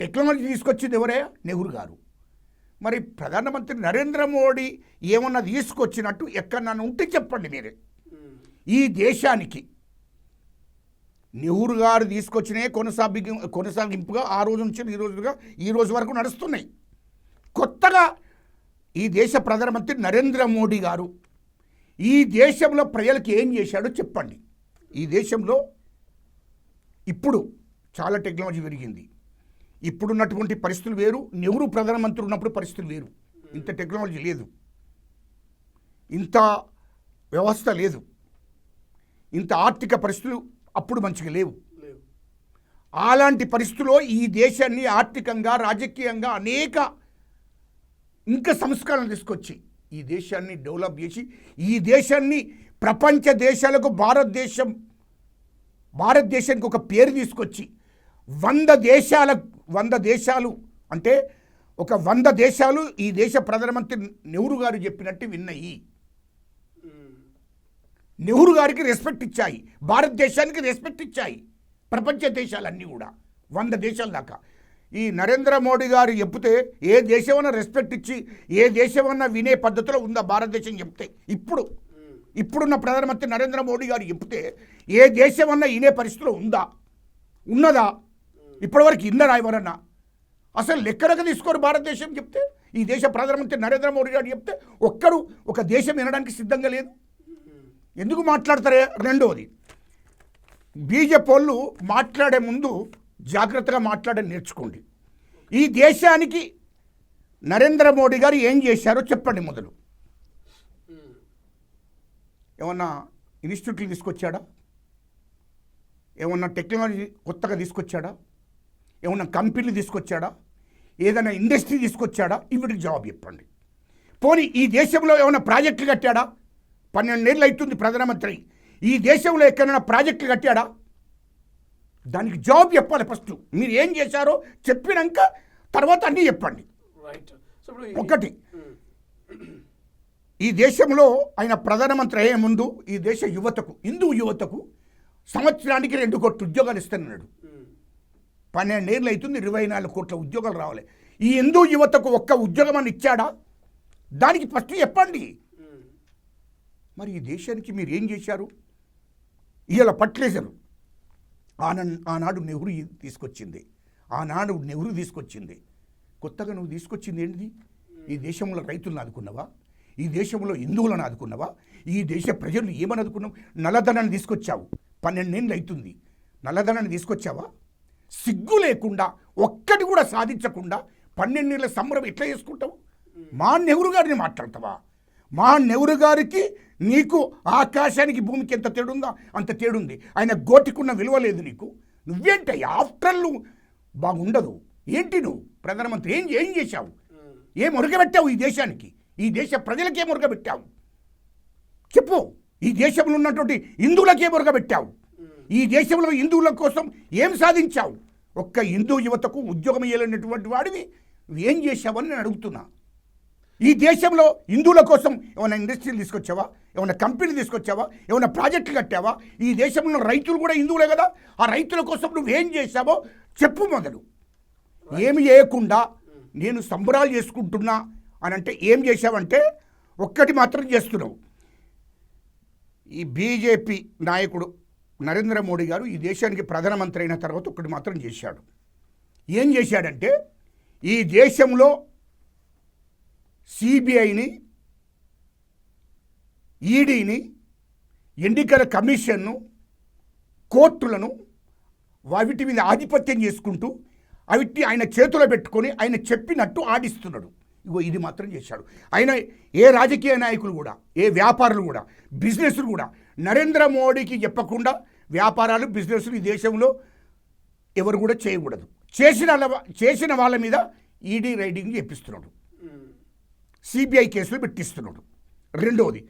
టెక్నాలజీ తీసుకొచ్చింది ఎవరయ్యా? నెహ్రూ గారు. మరి ప్రధానమంత్రి నరేంద్ర మోడీ ఏమన్నా తీసుకొచ్చినట్టు ఎక్కడన్నా ఉంటే చెప్పండి మీరే. ఈ దేశానికి నెహ్రూ గారు తీసుకొచ్చినే కొనసాగింపుగా ఆ రోజు నుంచి ఈ రోజు వరకు నడుస్తున్నాయి. కొత్తగా ఈ దేశ ప్రధానమంత్రి నరేంద్ర మోడీ గారు ఈ దేశంలో ప్రజలకు ఏం చేశాడో చెప్పండి. ఈ దేశంలో ఇప్పుడు చాలా టెక్నాలజీ పెరిగింది. ఇప్పుడున్నటువంటి పరిస్థితులు వేరు, నెహ్రూ ప్రధానమంత్రి ఉన్నప్పుడు పరిస్థితులు వేరు. ఇంత టెక్నాలజీ లేదు, ఇంత వ్యవస్థ లేదు, ఇంత ఆర్థిక పరిస్థితులు అప్పుడు మంచిగా లేవు. అలాంటి పరిస్థితుల్లో ఈ దేశాన్ని ఆర్థికంగా, రాజకీయంగా అనేక ఇంకా సంస్కరణలు తీసుకొచ్చి ఈ దేశాన్ని డెవలప్ చేసి ఈ దేశాన్ని ప్రపంచ దేశాలకు భారతదేశానికి ఒక పేరు తీసుకొచ్చి 100 దేశాలు అంటే ఒక 100 దేశాలు ఈ దేశ ప్రధానమంత్రి నెహ్రూ గారు చెప్పినట్టు విన్నాయి. నెహ్రూ గారికి రెస్పెక్ట్ ఇచ్చాయి, భారతదేశానికి రెస్పెక్ట్ ఇచ్చాయి ప్రపంచ దేశాలన్నీ కూడా 100 దేశాల దాకా. ఈ నరేంద్ర మోడీ గారు చెప్తే ఏ దేశమన్నా రెస్పెక్ట్ ఇచ్చి ఏ దేశమన్నా వినే పద్ధతిలో ఉందా భారతదేశం చెప్తే? ఇప్పుడున్న ప్రధానమంత్రి నరేంద్ర మోడీ గారు చెప్తే ఏ దేశమన్నా వినే పరిస్థితిలో ఉన్నదా? ఇప్పటివరకు ఇన్నరా ఎవరన్నా? అసలు లెక్కలకు తీసుకోరు భారతదేశం చెప్తే. ఈ దేశ ప్రధానమంత్రి నరేంద్ర మోడీ గారు చెప్తే ఒక్కడు ఒక దేశం వినడానికి సిద్ధంగా లేదు. ఎందుకు మాట్లాడతారే? రెండవది, బీజేపీ వాళ్ళు మాట్లాడే ముందు జాగ్రత్తగా మాట్లాడని నేర్చుకోండి. ఈ దేశానికి నరేంద్ర మోడీ గారు ఏం చేశారో చెప్పండి. మొదలు ఏమన్నా ఇన్స్టిట్యూట్లు తీసుకొచ్చాడా? ఏమన్నా టెక్నాలజీ కొత్తగా తీసుకొచ్చాడా? ఏమన్నా కంపెనీలు తీసుకొచ్చాడా? ఏదైనా ఇండస్ట్రీ తీసుకొచ్చాడా? వీటికి జవాబు చెప్పండి. పోనీ ఈ దేశంలో ఏమైనా ప్రాజెక్టులు కట్టాడా? 12 ఏళ్ళు అవుతుంది ప్రధానమంత్రి. ఈ దేశంలో ఎక్కడైనా ప్రాజెక్టులు కట్టాడా? దానికి జవాబు చెప్పాలి. ఫస్ట్ మీరు ఏం చేశారో చెప్పినాక తర్వాత అన్నీ చెప్పండి. ఒకటి, ఈ దేశంలో ఆయన ప్రధానమంత్రి అయ్యే ముందు ఈ దేశ యువతకు, హిందూ యువతకు సంవత్సరానికి 2 కోట్ల ఉద్యోగాలు ఇస్తున్నాడు. 12 ఏళ్ళు అవుతుంది, 24 కోట్ల ఉద్యోగాలు రావాలి. ఈ హిందూ యువతకు ఒక్క ఉద్యోగం అని ఇచ్చాడా? దానికి ఫస్ట్ చెప్పండి. మరి ఈ దేశానికి మీరు ఏం చేశారు? ఇవాళ ఫర్టిలైజర్ ఆనాడు నెహ్రూ తీసుకొచ్చింది. కొత్తగా నువ్వు తీసుకొచ్చింది ఏంటిది? ఈ దేశంలో రైతులను ఆదుకున్నావా? ఈ దేశంలో హిందువులను ఆదుకున్నావా? ఈ దేశ ప్రజలు ఏమని ఆదుకున్నావు? నల్లధనాన్ని తీసుకొచ్చావు. 12 ఏళ్ళు అవుతుంది, నల్లధనాన్ని తీసుకొచ్చావా? సిగ్గు లేకుండా ఒక్కటి కూడా సాధించకుండా 12 ఏళ్ళ సంబరం ఎట్లా చేసుకుంటావు? మా నెహ్రూ గారిని మాట్లాడతావా? మా నెహ్రూ గారికి నీకు ఆకాశానికి భూమికి ఎంత తేడుందో అంత తేడుంది. ఆయన గోటికున్న విలువ లేదు నీకు. నువ్వేంటి ఆఫ్టర్ బాగుండదు. ఏంటి నువ్వు ప్రధానమంత్రి ఏం చేశావు? ఏం మురగబెట్టావు ఈ దేశానికి? ఈ దేశ ప్రజలకే మురగబెట్టావు? చెప్పు. ఈ దేశంలో ఉన్నటువంటి హిందువులకే మురగబెట్టావు? ఈ దేశంలో హిందువుల కోసం ఏం సాధించావు? ఒక్క హిందూ యువతకు ఉద్యోగం ఇవ్వలేనటువంటి వాడివి ఏం చేశావని నేను అడుగుతున్నా. ఈ దేశంలో హిందువుల కోసం ఏమైనా ఇండస్ట్రీలు తీసుకొచ్చావా, ఏమైనా కంపెనీలు తీసుకొచ్చావా, ఏమైనా ప్రాజెక్టులు కట్టావా? ఈ దేశంలో రైతులు కూడా హిందువులే కదా. ఆ రైతుల కోసం నువ్వేం చేశావో చెప్పు మొదలు. ఏమి చేయకుండా నేను సంబరాలు చేసుకుంటున్నా అని అంటే ఏం చేశావంటే ఒక్కటి మాత్రం చేస్తున్నావు. ఈ బీజేపీ నాయకుడు నరేంద్ర మోడీ గారు ఈ దేశానికి ప్రధానమంత్రి అయిన తర్వాత ఒక్కటి మాత్రం చేశాడు. ఏం చేశాడంటే ఈ దేశంలో సిబిఐని, ఈడీని, ఎన్నికల కమిషన్ను, కోర్టులను వాటి మీద ఆధిపత్యం చేసుకుంటూ అవిటిని ఆయన చేతిలో పెట్టుకొని ఆయన చెప్పినట్టు ఆడిస్తున్నాడు. ఇగో ఇది మాత్రం చేశాడు. ఆయన ఏ రాజకీయ నాయకులు కూడా, ఏ వ్యాపారులు కూడా, బిజినెస్లు కూడా నరేంద్ర మోడీకి చెప్పకుండా వ్యాపారాలు, బిజినెస్లు ఈ దేశంలో ఎవరు కూడా చేయకూడదు. చేసిన వాళ్ళ మీద ఈడీ రైడింగ్ చేపిస్తున్నాడు, సిబిఐ కేసులు పెట్టిస్తున్నాడు. రెండవది,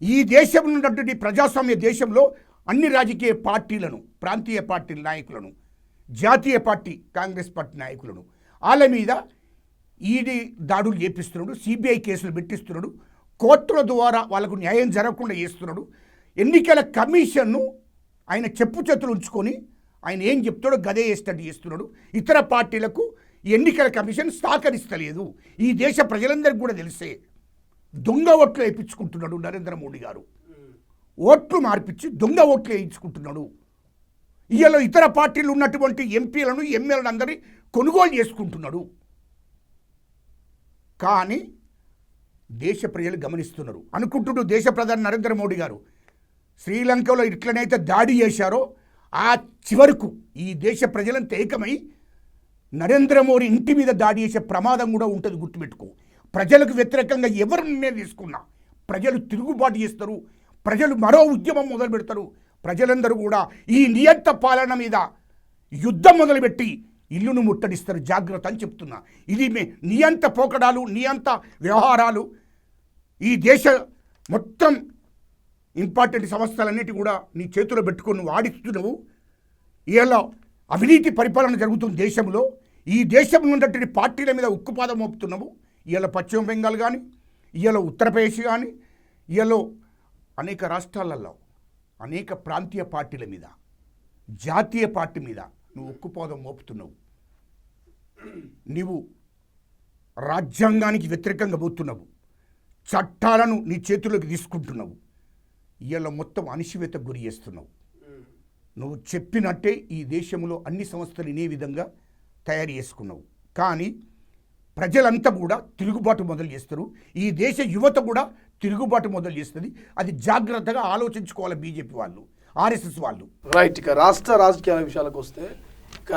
ఈ దేశంలో ఉన్నటువంటి ప్రజాస్వామ్య దేశంలో అన్ని రాజకీయ పార్టీలను, ప్రాంతీయ పార్టీల నాయకులను, జాతీయ పార్టీ కాంగ్రెస్ పార్టీ నాయకులను వాళ్ళ మీద ఈడీ దాడులు చేపిస్తున్నాడు, సిబిఐ కేసులు పెట్టిస్తున్నాడు, కోర్టుల ద్వారా వాళ్ళకు న్యాయం జరగకుండా చేస్తున్నాడు. ఎన్నికల కమిషన్ను ఆయన చెప్పు చేతులు ఉంచుకొని ఆయన ఏం చెప్తాడో గదే చేసేటట్టు చేస్తున్నాడు. ఇతర పార్టీలకు ఎన్నికల కమిషన్ సహకరిస్తలేదు. ఈ దేశ ప్రజలందరికీ కూడా తెలిసే దొంగ ఓట్లు వేయించుకుంటున్నాడు నరేంద్ర మోడీ గారు. ఓట్లు మార్పించి దొంగ ఓట్లు వేయించుకుంటున్నాడు. ఇవాళ ఇతర పార్టీలు ఉన్నటువంటి ఎంపీలను, ఎమ్మెల్యేలను అందరినీ కొనుగోలు చేసుకుంటున్నాడు. కానీ దేశ ప్రజలు గమనిస్తున్నారు. అనుకుంటున్నారు దేశ ప్రధాని నరేంద్ర మోడీ గారు శ్రీలంకలో ఇట్లనైతే దాడి చేశారో ఆ చివరకు ఈ దేశ ప్రజలంతా ఏకమై నరేంద్ర మోడీ ఇంటి మీద దాడి చేసే ప్రమాదం కూడా ఉంటుంది. గుర్తుపెట్టుకో. ప్రజలకు వ్యతిరేకంగా ఎవరు నిర్ణయం తీసుకున్నా ప్రజలు తిరుగుబాటు చేస్తారు, ప్రజలు మరో ఉద్యమం మొదలు పెడతారు. ప్రజలందరూ కూడా ఈ నియంత పాలన మీద యుద్ధం మొదలుపెట్టి ఇల్లును ముట్టడిస్తారు. జాగ్రత్త అని చెప్తున్నా. ఇది నియంత పోకడాలు, నియంత వ్యవహారాలు ఈ దేశ మొత్తం ఇంపార్టెంట్ సంస్థలన్నిటి కూడా నీ చేతిలో పెట్టుకొని నువ్వు ఆడిస్తున్నావు. ఇలా అవినీతి పరిపాలన జరుగుతుంది దేశంలో. ఈ దేశంలో ఉన్నటువంటి పార్టీల మీద ఉక్కుపాదం మోపుతున్నావు. ఇలా పశ్చిమ బెంగాల్ కానీ, ఇలా ఉత్తరప్రదేశ్ కానీ, ఇలా అనేక రాష్ట్రాలలో అనేక ప్రాంతీయ పార్టీల మీద, జాతీయ పార్టీ మీద నువ్వు ఉక్కుపాదం మోపుతున్నావు. నీవు రాజ్యాంగానికి వ్యతిరేకంగా పోతున్నావు, చట్టాలను నీ చేతుల్లోకి తీసుకుంటున్నావు. ఇలా మొత్తం అణిచివేతకు గురి చేస్తున్నావు. నువ్వు చెప్పినట్టే ఈ దేశంలో అన్ని సంస్థలు ఇనే విధంగా తయారు చేసుకున్నావు. కానీ ప్రజలంతా కూడా తిరుగుబాటు మొదలు చేస్తారు. ఈ దేశ యువత కూడా తిరుగుబాటు మొదలు చేస్తుంది. అది జాగ్రత్తగా ఆలోచించుకోవాలి బీజేపీ వాళ్ళు, ఆర్ఎస్ఎస్ వాళ్ళు. రైట్. ఇక రాష్ట్ర రాజకీయాల విషయాలకు వస్తే, ఇక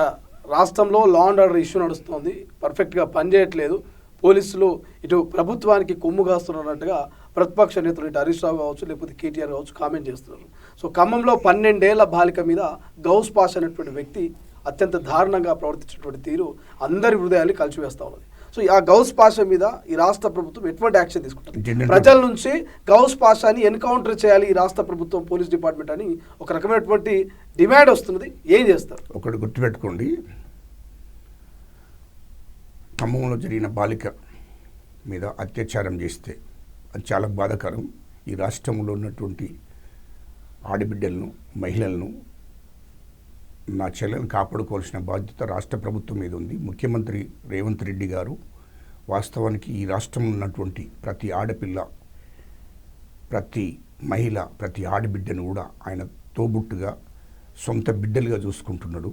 రాష్ట్రంలో లా అండ్ ఆర్డర్ ఇష్యూ నడుస్తుంది, పర్ఫెక్ట్గా పనిచేయట్లేదు. పోలీసులు ఇటు ప్రభుత్వానికి కొమ్ము కాస్తున్నట్టుగా ప్రతిపక్ష నేతలు ఇటు హరీష్ రావు కావచ్చు, లేకపోతే కేటీఆర్ కావచ్చు కామెంట్ చేస్తున్నారు. సో ఖమ్మంలో 12 ఏళ్ల బాలిక మీద గౌస్ పాషా అనేటువంటి వ్యక్తి అత్యంత దారుణంగా ప్రవర్తించినటువంటి తీరు అందరి హృదయాన్ని కలిసివేస్తూ ఉన్నది. సో ఆ గౌస్ పాషా మీద ఈ రాష్ట్ర ప్రభుత్వం ఎటువంటి యాక్షన్ తీసుకుంటుంది? ప్రజల నుంచి గౌస్ పాషాని ఎన్కౌంటర్ చేయాలి ఈ రాష్ట్ర ప్రభుత్వం, పోలీస్ డిపార్ట్మెంట్ అని ఒక రకమైనటువంటి డిమాండ్ వస్తున్నది. ఏం చేస్తారు? ఒకటి గుర్తుపెట్టుకోండి, ఖమ్మంలో జరిగిన బాలిక మీద అత్యాచారం చేస్తే అది చాలా బాధాకరం. ఈ రాష్ట్రంలో ఉన్నటువంటి ఆడబిడ్డలను, మహిళలను, నా చెల్లెలను కాపాడుకోవాల్సిన బాధ్యత రాష్ట్ర ప్రభుత్వం మీద ఉంది. ముఖ్యమంత్రి రేవంత్ రెడ్డి గారు వాస్తవానికి ఈ రాష్ట్రంలో ఉన్నటువంటి ప్రతి ఆడపిల్ల, ప్రతి మహిళ, ప్రతి ఆడబిడ్డను కూడా ఆయన తోబుట్టుగా సొంత బిడ్డలుగా చూసుకుంటున్నాడు.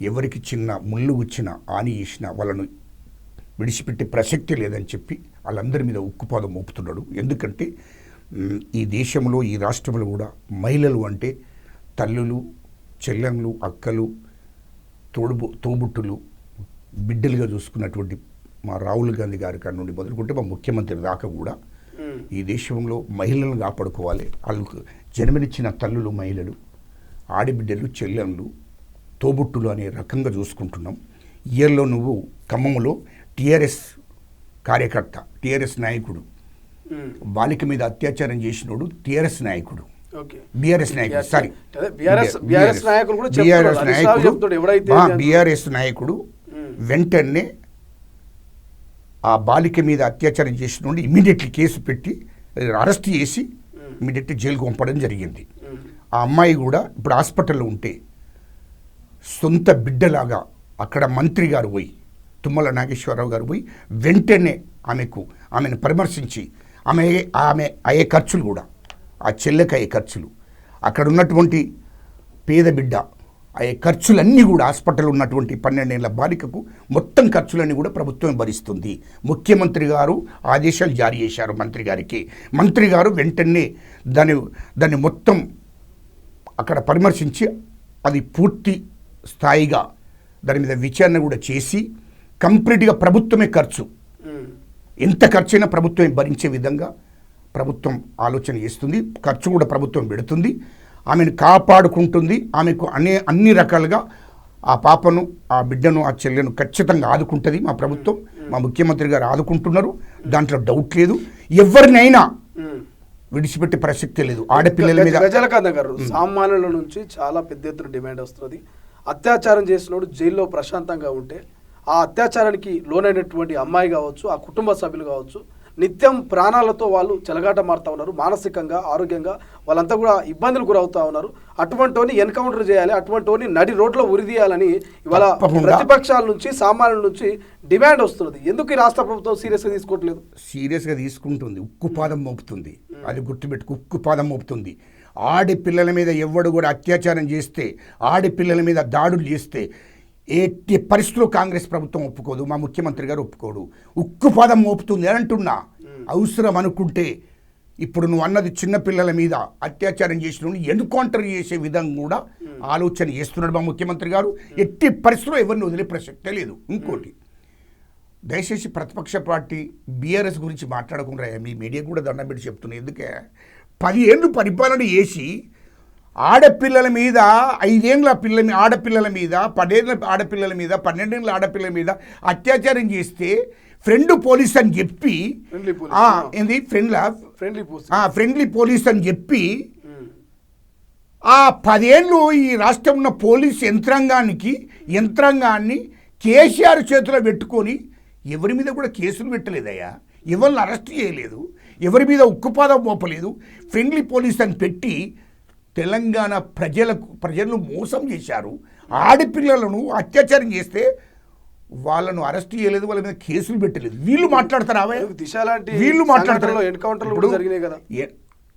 ఎవరికి చిన్న ముళ్ళు వచ్చినా, ఆని చేసినా వాళ్ళను విడిచిపెట్టే ప్రసక్తి లేదని చెప్పి వాళ్ళందరి మీద ఉక్కుపాదం మోపుతున్నాడు. ఎందుకంటే ఈ దేశంలో, ఈ రాష్ట్రంలో కూడా మహిళలు అంటే తల్లులు, చెల్లెళ్ళు, అక్కలు, తోబుట్టులు, బిడ్డలుగా చూసుకున్నటువంటి మా రాహుల్ గాంధీ గారి కాడి నుండి మొదలుకుంటే మా ముఖ్యమంత్రి దాకా కూడా ఈ దేశంలో మహిళలను కాపాడుకోవాలి. వాళ్ళకు జన్మనిచ్చిన తల్లులు, మహిళలు, ఆడబిడ్డలు, చెల్లెళ్ళు, తోబుట్టులు అనే రకంగా చూసుకుంటున్నాం. ఇయర్లో నువ్వు ఖమ్మంలో టీఆర్ఎస్ కార్యకర్త, టీఆర్ఎస్ నాయకుడు, బాలిక మీద అత్యాచారం చేసినోడు టీఆర్ఎస్ నాయకుడు, బీఆర్ఎస్ నాయకుడు, సారీ బీఆర్ఎస్ నాయకుడు వెంటనే ఆ బాలిక మీద అత్యాచారం చేసిన నుండి ఇమీడియట్లీ కేసు పెట్టి అరెస్ట్ చేసి ఇమీడియట్లీ జైలుకు పంపడం జరిగింది. ఆ అమ్మాయి కూడా ఇప్పుడు హాస్పిటల్లో ఉంటే సొంత బిడ్డలాగా అక్కడ మంత్రి గారు పోయి తుమ్మల నాగేశ్వరరావు గారు పోయి వెంటనే ఆమెను పరామర్శించి ఆమె అయ్యే ఖర్చులు కూడా ఆ చెల్లెకి అయ్యే ఖర్చులు అక్కడ ఉన్నటువంటి పేద బిడ్డ అయ్యే ఖర్చులన్నీ కూడా హాస్పిటల్ ఉన్నటువంటి 12 ఏళ్ల బాలికకు మొత్తం ఖర్చులన్నీ కూడా ప్రభుత్వం భరిస్తుంది. ముఖ్యమంత్రి గారు ఆదేశాలు జారీ చేశారు మంత్రి గారికి. మంత్రి గారు వెంటనే దాన్ని మొత్తం అక్కడ పరామర్శించి అది పూర్తి స్థాయిగా దాని మీద విచారణ కూడా చేసి కంప్లీట్గా ప్రభుత్వమే ఖర్చు ఎంత ఖర్చైనా ప్రభుత్వమే భరించే విధంగా ప్రభుత్వం ఆలోచన చేస్తుంది. ఖర్చు కూడా ప్రభుత్వం పెడుతుంది. ఆమెను కాపాడుకుంటుంది. ఆమెకు అన్ని రకాలుగా ఆ పాపను ఆ బిడ్డను ఆ చెల్లెను ఖచ్చితంగా ఆదుకుంటుంది మా ప్రభుత్వం. మా ముఖ్యమంత్రి గారు ఆదుకుంటున్నారు, దాంట్లో డౌట్ లేదు. ఎవరినైనా విడిచిపెట్టే ప్రసక్తే లేదు. ఆడపిల్లల మీద గజలకంద గారు సామాన్యుల నుంచి చాలా పెద్ద ఎత్తున డిమాండ్ వస్తుంది. అత్యాచారం చేసినోడు జైల్లో ప్రశాంతంగా ఉంటే ఆ అత్యాచారానికి లోనైనటువంటి అమ్మాయి కావచ్చు, ఆ కుటుంబ సభ్యులు కావచ్చు, నిత్యం ప్రాణాలతో వాళ్ళు చెలగాట మారుతూ ఉన్నారు. మానసికంగా ఆరోగ్యంగా వాళ్ళంతా కూడా ఇబ్బందులు గురవుతూ ఉన్నారు. అటువంటిని ఎన్కౌంటర్ చేయాలి, అటువంటిని నడి రోడ్లో ఉరిదీయాలని ఇవాళ ప్రతిపక్షాల నుంచి సామాన్యుల నుంచి డిమాండ్ వస్తున్నది. ఎందుకు ఈ రాష్ట్ర ప్రభుత్వం సీరియస్గా తీసుకోవట్లేదు? సీరియస్గా తీసుకుంటుంది, ఉక్కుపాదం మోపుతుంది. అది గుర్తుపెట్టుకు, ఉక్కుపాదం మోపుతుంది. ఆడపిల్లల మీద ఎవడు కూడా అత్యాచారం చేస్తే, ఆడపిల్లల మీద దాడులు చేస్తే ఎట్టి పరిస్థితుల్లో కాంగ్రెస్ ప్రభుత్వం ఒప్పుకోదు, మా ముఖ్యమంత్రి గారు ఒప్పుకోడు. ఉక్కుపాదం మోపుతుంది అని అంటున్నా. అవసరం అనుకుంటే ఇప్పుడు నువ్వు అన్నది చిన్నపిల్లల మీద అత్యాచారం చేసిన ఎన్కౌంటర్ చేసే విధంగా కూడా ఆలోచన చేస్తున్నాడు మా ముఖ్యమంత్రి గారు. ఎట్టి పరిస్థితుల్లో ఎవరిని వదిలే ప్రసక్తే లేదు. ఇంకోటి, దయచేసి ప్రతిపక్ష పార్టీ బీఆర్ఎస్ గురించి మాట్లాడకుండా మీ మీడియా కూడా దండం పెట్టి చెప్తున్నాయి. ఎందుకే 10 ఏళ్ళు పరిపాలన చేసి ఆడపిల్లల మీద 5 ఏళ్ళ ఆడపిల్లల మీద 10 ఏళ్ళ ఆడపిల్లల మీద 12 ఏళ్ళ ఆడపిల్లల మీద అత్యాచారం చేస్తే ఫ్రెండ్ పోలీస్ అని చెప్పి ఏంది ఫ్రెండ్లీ పోలీస్ అని చెప్పి ఆ 10 ఏళ్ళు ఈ రాష్ట్రం ఉన్న పోలీస్ యంత్రాంగాన్ని కేసీఆర్ చేతిలో పెట్టుకొని ఎవరి మీద కూడా కేసులు పెట్టలేదయ్యా, ఎవరిని అరెస్ట్ చేయలేదు, ఎవరి మీద ఉక్కుపాదం మోపలేదు. ఫ్రెండ్లీ పోలీస్ అని పెట్టి తెలంగాణ ప్రజలను మోసం చేశారు. ఆడపిల్లలను అత్యాచారం చేస్తే వాళ్ళను అరెస్ట్ చేయలేదు, వాళ్ళ మీద కేసులు పెట్టలేదు. వీళ్ళు మాట్లాడతారా? వీళ్ళు మాట్లాడతారు.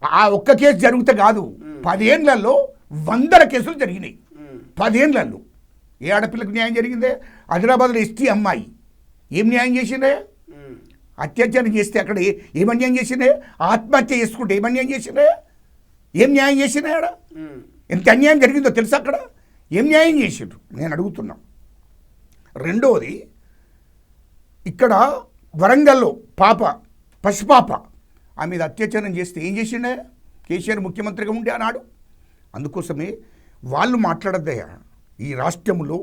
ఆ ఒక్క కేసు జరిగితే కాదు, 10 ఏళ్లలో 100 కేసులు జరిగినాయి. 10 ఏళ్లలో ఏ ఆడపిల్లకు న్యాయం జరిగిందే? ఆదిలాబాద్లో ఎస్టీ అమ్మాయి ఏం న్యాయం చేసిందే? అత్యాచారం చేస్తే అక్కడ ఏమన్యాయం చేసిందే? ఆత్మహత్య చేసుకుంటే ఏమన్యాయం చేసిందే? ఏం న్యాయం చేసినా ఆడ? ఎంత అన్యాయం జరిగిందో తెలుసా? అక్కడ ఏం న్యాయం చేసిండ్రు నేను అడుగుతున్నా. రెండోది, ఇక్కడ వరంగల్లో పసిపాప ఆమె మీద అత్యాచారం చేస్తే ఏం చేసిండే? కేసీఆర్ ముఖ్యమంత్రిగా ఉండే ఆనాడు. అందుకోసమే వాళ్ళు మాట్లాడద్దయ్యా, ఈ రాష్ట్రంలో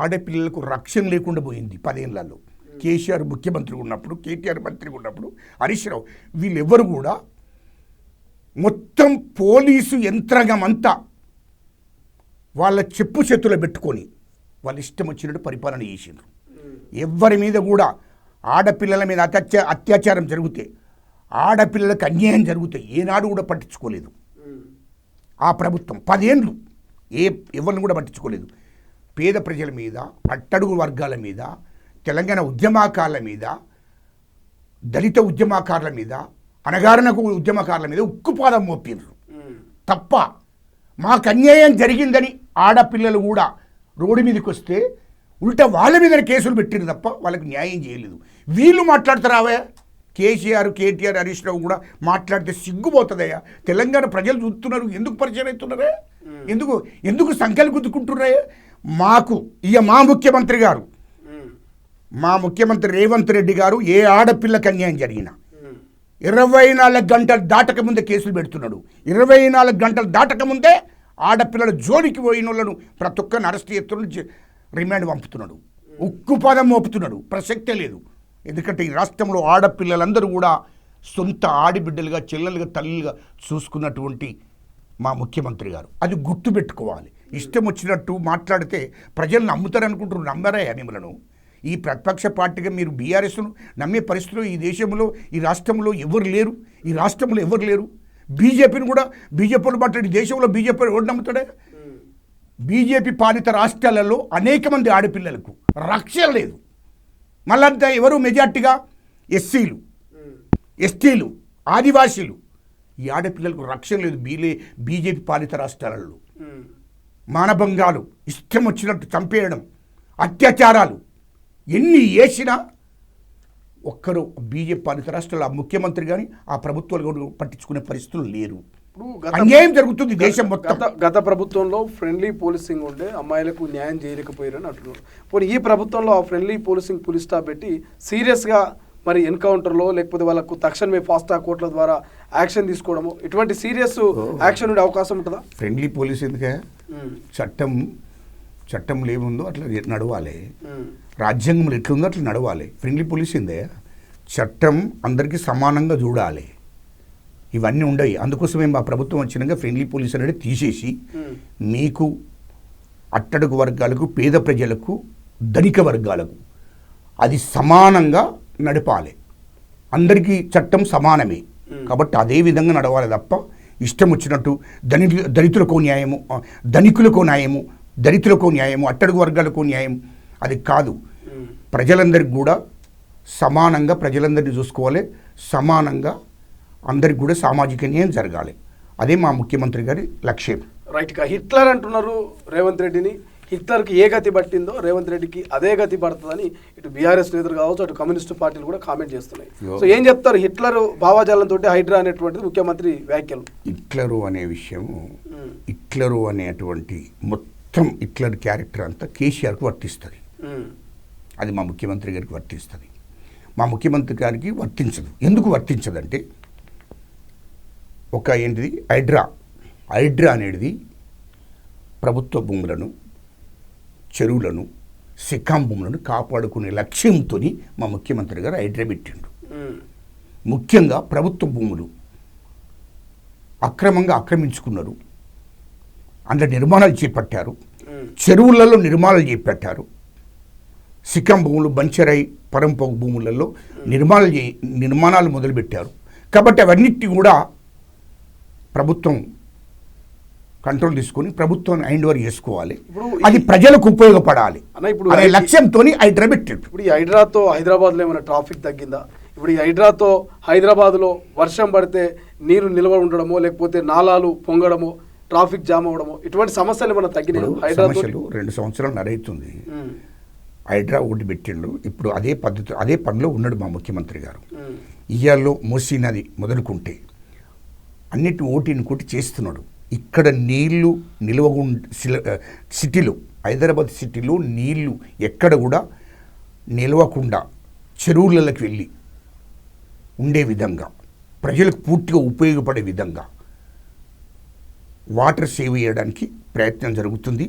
ఆడపిల్లలకు రక్షణ లేకుండా పోయింది 10 ఏళ్లలో. కేసీఆర్ ముఖ్యమంత్రిగా ఉన్నప్పుడు, కేటీఆర్ మంత్రిగా ఉన్నప్పుడు, హరీష్ రావు వీళ్ళెవ్వరు కూడా మొత్తం పోలీసు యంత్రాంగం అంతా వాళ్ళ చెప్పు చేతుల్లో పెట్టుకొని వాళ్ళు ఇష్టం వచ్చినట్టు పరిపాలన చేసిండ్రు. ఎవరి మీద కూడా ఆడపిల్లల మీద అత్యాచారం జరిగితే, ఆడపిల్లలకు అన్యాయం జరిగితే ఏనాడు కూడా పట్టించుకోలేదు ఆ ప్రభుత్వం. 10 ఏళ్ళు ఎవరిని కూడా పట్టించుకోలేదు. పేద ప్రజల మీద, అట్టడుగు వర్గాల మీద, తెలంగాణ ఉద్యమకారుల మీద, దళిత ఉద్యమకారుల మీద, అణగారిన ఉద్యమకారుల మీద ఉక్కుపాదం మోపిండ్రు తప్ప మాకు అన్యాయం జరిగిందని ఆడపిల్లలు కూడా రోడ్డు మీదకి వస్తే ఉల్టా వాళ్ళ మీద కేసులు పెట్టిండ్రు తప్ప వాళ్ళకి న్యాయం చేయలేదు. వీళ్ళు మాట్లాడతారావే? కేసీఆర్, కేటీఆర్, హరీష్ రావు కూడా మాట్లాడితే సిగ్గుపోతుందయ్యా. తెలంగాణ ప్రజలు చూస్తున్నారు, ఎందుకు పరిచయం అవుతున్నారే? ఎందుకు సంఖ్యలు గుద్దుకుంటున్నారే? మా ముఖ్యమంత్రి గారు, మా ముఖ్యమంత్రి రేవంత్ రెడ్డి గారు ఏ ఆడపిల్లకి అన్యాయం జరిగినా 24 గంటలు దాటకముందే కేసులు పెడుతున్నాడు. 24 గంటలు దాటకముందే ఆడపిల్లల జోలికి పోయిన వాళ్ళను ప్రతి ఒక్కరిని అరెస్ట్ చేస్తున్నాడు, రిమాండ్ పంపుతున్నాడు, ఉక్కుపాదం మోపుతున్నాడు. ప్రసక్తే లేదు. ఎందుకంటే ఈ రాష్ట్రంలో ఆడపిల్లలందరూ కూడా సొంత ఆడిబిడ్డలుగా, చెల్లెలుగా, తల్లిగా చూసుకున్నటువంటి మా ముఖ్యమంత్రి గారు. అది గుర్తుపెట్టుకోవాలి. ఇష్టం వచ్చినట్టు మాట్లాడితే ప్రజలను నమ్ముతారనుకుంటున్నారు. నమ్మరాయా మిమ్మలను? ఈ ప్రతిపక్ష పార్టీగా మీరు బీఆర్ఎస్ను నమ్మే పరిస్థితుల్లో ఈ దేశంలో ఈ రాష్ట్రంలో ఎవరు లేరు. ఈ రాష్ట్రంలో ఎవరు లేరు. బీజేపీని కూడా బీజేపీలో మాట్లాడి దేశంలో బీజేపీ ఎవరు నమ్ముతాడే? బీజేపీ పాలిత రాష్ట్రాలలో అనేక మంది ఆడపిల్లలకు రక్షణ లేదు. మళ్ళంతా ఎవరు మెజార్టీగా ఎస్సీలు, ఎస్టీలు, ఆదివాసీలు. ఈ ఆడపిల్లలకు రక్షణ లేదు బీజేపీ పాలిత రాష్ట్రాలలో. మానభంగాలు, ఇష్టం వచ్చినట్టు చంపేయడం, అత్యాచారాలు ఎన్ని చేసినా ఒక్కరు బీజేపీ పాలిత రాష్ట్రాలు ఆ ముఖ్యమంత్రి కానీ ఆ ప్రభుత్వాలు కూడా పట్టించుకునే పరిస్థితులు లేరు. అన్యాయం జరుగుతుంది దేశం మొత్తం. గత ప్రభుత్వంలో ఫ్రెండ్లీ పోలీసింగ్ ఉండే, అమ్మాయిలకు న్యాయం చేయలేకపోయారని అంటున్నారు. పోనీ ఈ ప్రభుత్వంలో ఆ ఫ్రెండ్లీ పోలీసింగ్ పులి స్టాప్ పెట్టి సీరియస్గా మరి ఎన్కౌంటర్లో లేకపోతే వాళ్ళకు తక్షణమే ఫాస్ట్ ట్రాక్ కోర్టుల ద్వారా యాక్షన్ తీసుకోవడము, ఇటువంటి సీరియస్ యాక్షన్ ఉండే అవకాశం ఉంటుందా? ఫ్రెండ్లీ పోలీస్ ఎందుకే? చట్టంలో ఏముందో అట్లా నడవాలి. రాజ్యాంగంలో ఎట్లుందో అట్లా నడవాలి. ఫ్రెండ్లీ పోలీస్ ఏందే? చట్టం అందరికీ సమానంగా చూడాలి. ఇవన్నీ ఉండవు. అందుకోసమే మా ప్రభుత్వం వచ్చినాక ఫ్రెండ్లీ పోలీస్ అనేది తీసేసి మీకు అట్టడుగు వర్గాలకు, పేద ప్రజలకు, ధనిక వర్గాలకు అది సమానంగా నడపాలి. అందరికీ చట్టం సమానమే కాబట్టి అదే విధంగా నడవాలి తప్ప ఇష్టం వచ్చినట్టు దళితులకు న్యాయము, ధనికులకు న్యాయము, దళితులకు న్యాయము, అట్టడుగు వర్గాలకు న్యాయం అది కాదు. ప్రజలందరికీ కూడా సమానంగా ప్రజలందరినీ చూసుకోవాలి. సమానంగా అందరికి కూడా సామాజిక న్యాయం జరగాలి. అదే మా ముఖ్యమంత్రి గారి లక్ష్యం. రైట్గా హిట్లర్ అంటున్నారు రేవంత్ రెడ్డిని. హిట్లర్కి ఏ గతి పట్టిందో రేవంత్ రెడ్డికి అదే గతి పడుతుందని ఇటు బీఆర్ఎస్ నేతలు కావచ్చు, అటు కమ్యూనిస్టు పార్టీలు కూడా కామెంట్ చేస్తున్నాయి. సో ఏం చెప్తారు? హిట్లర్ భావాజాలంతో హైడ్రా అనేటువంటిది ముఖ్యమంత్రి వ్యాఖ్యలు. హిట్లరు అనే విషయం, హిట్లరు అనేటువంటి మొత్తం హిట్లర్ క్యారెక్టర్ అంతా కేసీఆర్కి వర్తిస్తుంది. అది మా ముఖ్యమంత్రి గారికి వర్తిస్తుంది. మా ముఖ్యమంత్రి గారికి వర్తించదు. ఎందుకు వర్తించదంటే ఒక ఏంటిది హైడ్రా అనేది ప్రభుత్వ భూములను, చెరువులను, సిక్కాం భూములను కాపాడుకునే లక్ష్యంతో మా ముఖ్యమంత్రి గారు హైడ్రా పెట్టిండు. ముఖ్యంగా ప్రభుత్వ భూములు అక్రమంగా ఆక్రమించుకున్నారు. అందులో నిర్మాణాలు చేపట్టారు. చెరువులలో నిర్మాణాలు చేపట్టారు. సిక్కాం భూములు, బంచరై, పరంపోగు భూములలో నిర్మాణాలు మొదలుపెట్టారు. కాబట్టి అవన్నిటి కూడా ప్రభుత్వం కంట్రోల్ తీసుకొని ప్రభుత్వాన్ని హ్యాండ్ ఓవర్ చేసుకోవాలి. అది ప్రజలకు ఉపయోగపడాలి అనే లక్ష్యంతో హైడ్రా పెట్టారు. ఇప్పుడు ఈ హైడ్రాతో హైదరాబాద్లో ఏమైనా ట్రాఫిక్ తగ్గిందా? ఇప్పుడు ఈ హైడ్రాతో హైదరాబాద్లో వర్షం పడితే నీరు నిల్వ ఉండడమో, లేకపోతే నాలాలు పొంగడమో, ట్రాఫిక్ జామ్ అవ్వడమో, ఇటువంటి సమస్యలు ఏమైనా తగ్గినాయి? సమస్యలు 2 సంవత్సరాలు నడుస్తుంది. హైడ్రా ఒకటి పెట్టిండు. ఇప్పుడు అదే పనిలో ఉన్నాడు మా ముఖ్యమంత్రి గారు. ఇయ్యాల్లో మూసీ నది మొదలుకుంటే అన్నిటి ఓటిని కొట్టి చేస్తున్నాడు. ఇక్కడ నీళ్లు సిటీలో, హైదరాబాద్ సిటీలో నీళ్లు ఎక్కడ కూడా నిలవకుండా చెరువులకి వెళ్ళి ఉండే విధంగా, ప్రజలకు పూర్తిగా ఉపయోగపడే విధంగా వాటర్ సేవ్ చేయడానికి ప్రయత్నం జరుగుతుంది.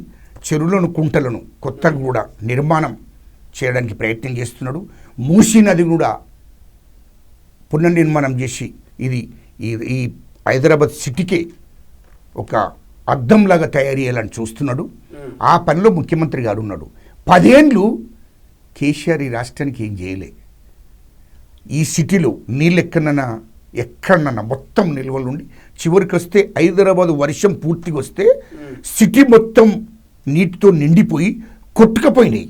చెరువులను, కుంటలను కొత్తగా కూడా నిర్మాణం చేయడానికి ప్రయత్నం చేస్తున్నాడు. మూసీ నది కూడా పునర్నిర్మాణం చేసి ఈ హైదరాబాద్ సిటీకే ఒక అద్దంలాగా తయారు చేయాలని చూస్తున్నాడు. ఆ పనిలో ముఖ్యమంత్రి గారు ఉన్నాడు. 10 ఏళ్ళు కేసీఆర్ ఈ రాష్ట్రానికి ఏం చేయలే. ఈ సిటీలో నీళ్ళు ఎక్కడన్నా మొత్తం నిల్వలు ఉండి చివరికి వస్తే హైదరాబాద్ వర్షం పూర్తిగా వస్తే సిటీ మొత్తం నీటితో నిండిపోయి కొట్టుకపోయినాయి.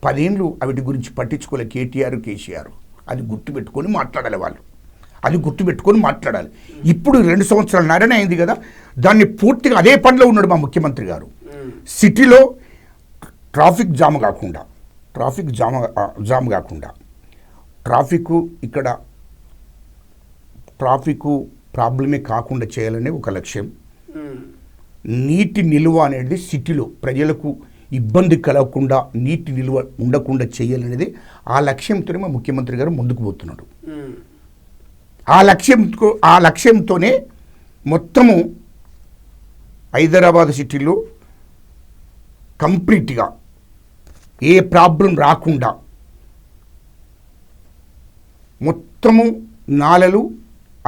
10 ఏళ్ళు వాటి గురించి పట్టించుకోలే కేసీఆర్. అది గుర్తుపెట్టుకొని మాట్లాడాలి వాళ్ళు. ఇప్పుడు 2 సంవత్సరాల నరణ అయింది కదా, దాన్ని పూర్తిగా అదే పనిలో ఉన్నాడు మా ముఖ్యమంత్రి గారు. సిటీలో ట్రాఫిక్ జామ్ కాకుండా ఇక్కడ ట్రాఫిక్ ప్రాబ్లమే కాకుండా చేయాలనే ఒక లక్ష్యం. నీటి నిల్వ అనేది సిటీలో ప్రజలకు ఇబ్బంది కలగకుండా, నీటి నిల్వ ఉండకుండా చేయాలనేది ఆ లక్ష్యంతోనే మా ముఖ్యమంత్రి గారు ముందుకు పోతున్నాడు. ఆ లక్ష్యంతోనే మొత్తము హైదరాబాద్ సిటీలో కంప్లీట్గా ఏ ప్రాబ్లం రాకుండా మొత్తము నాలలు,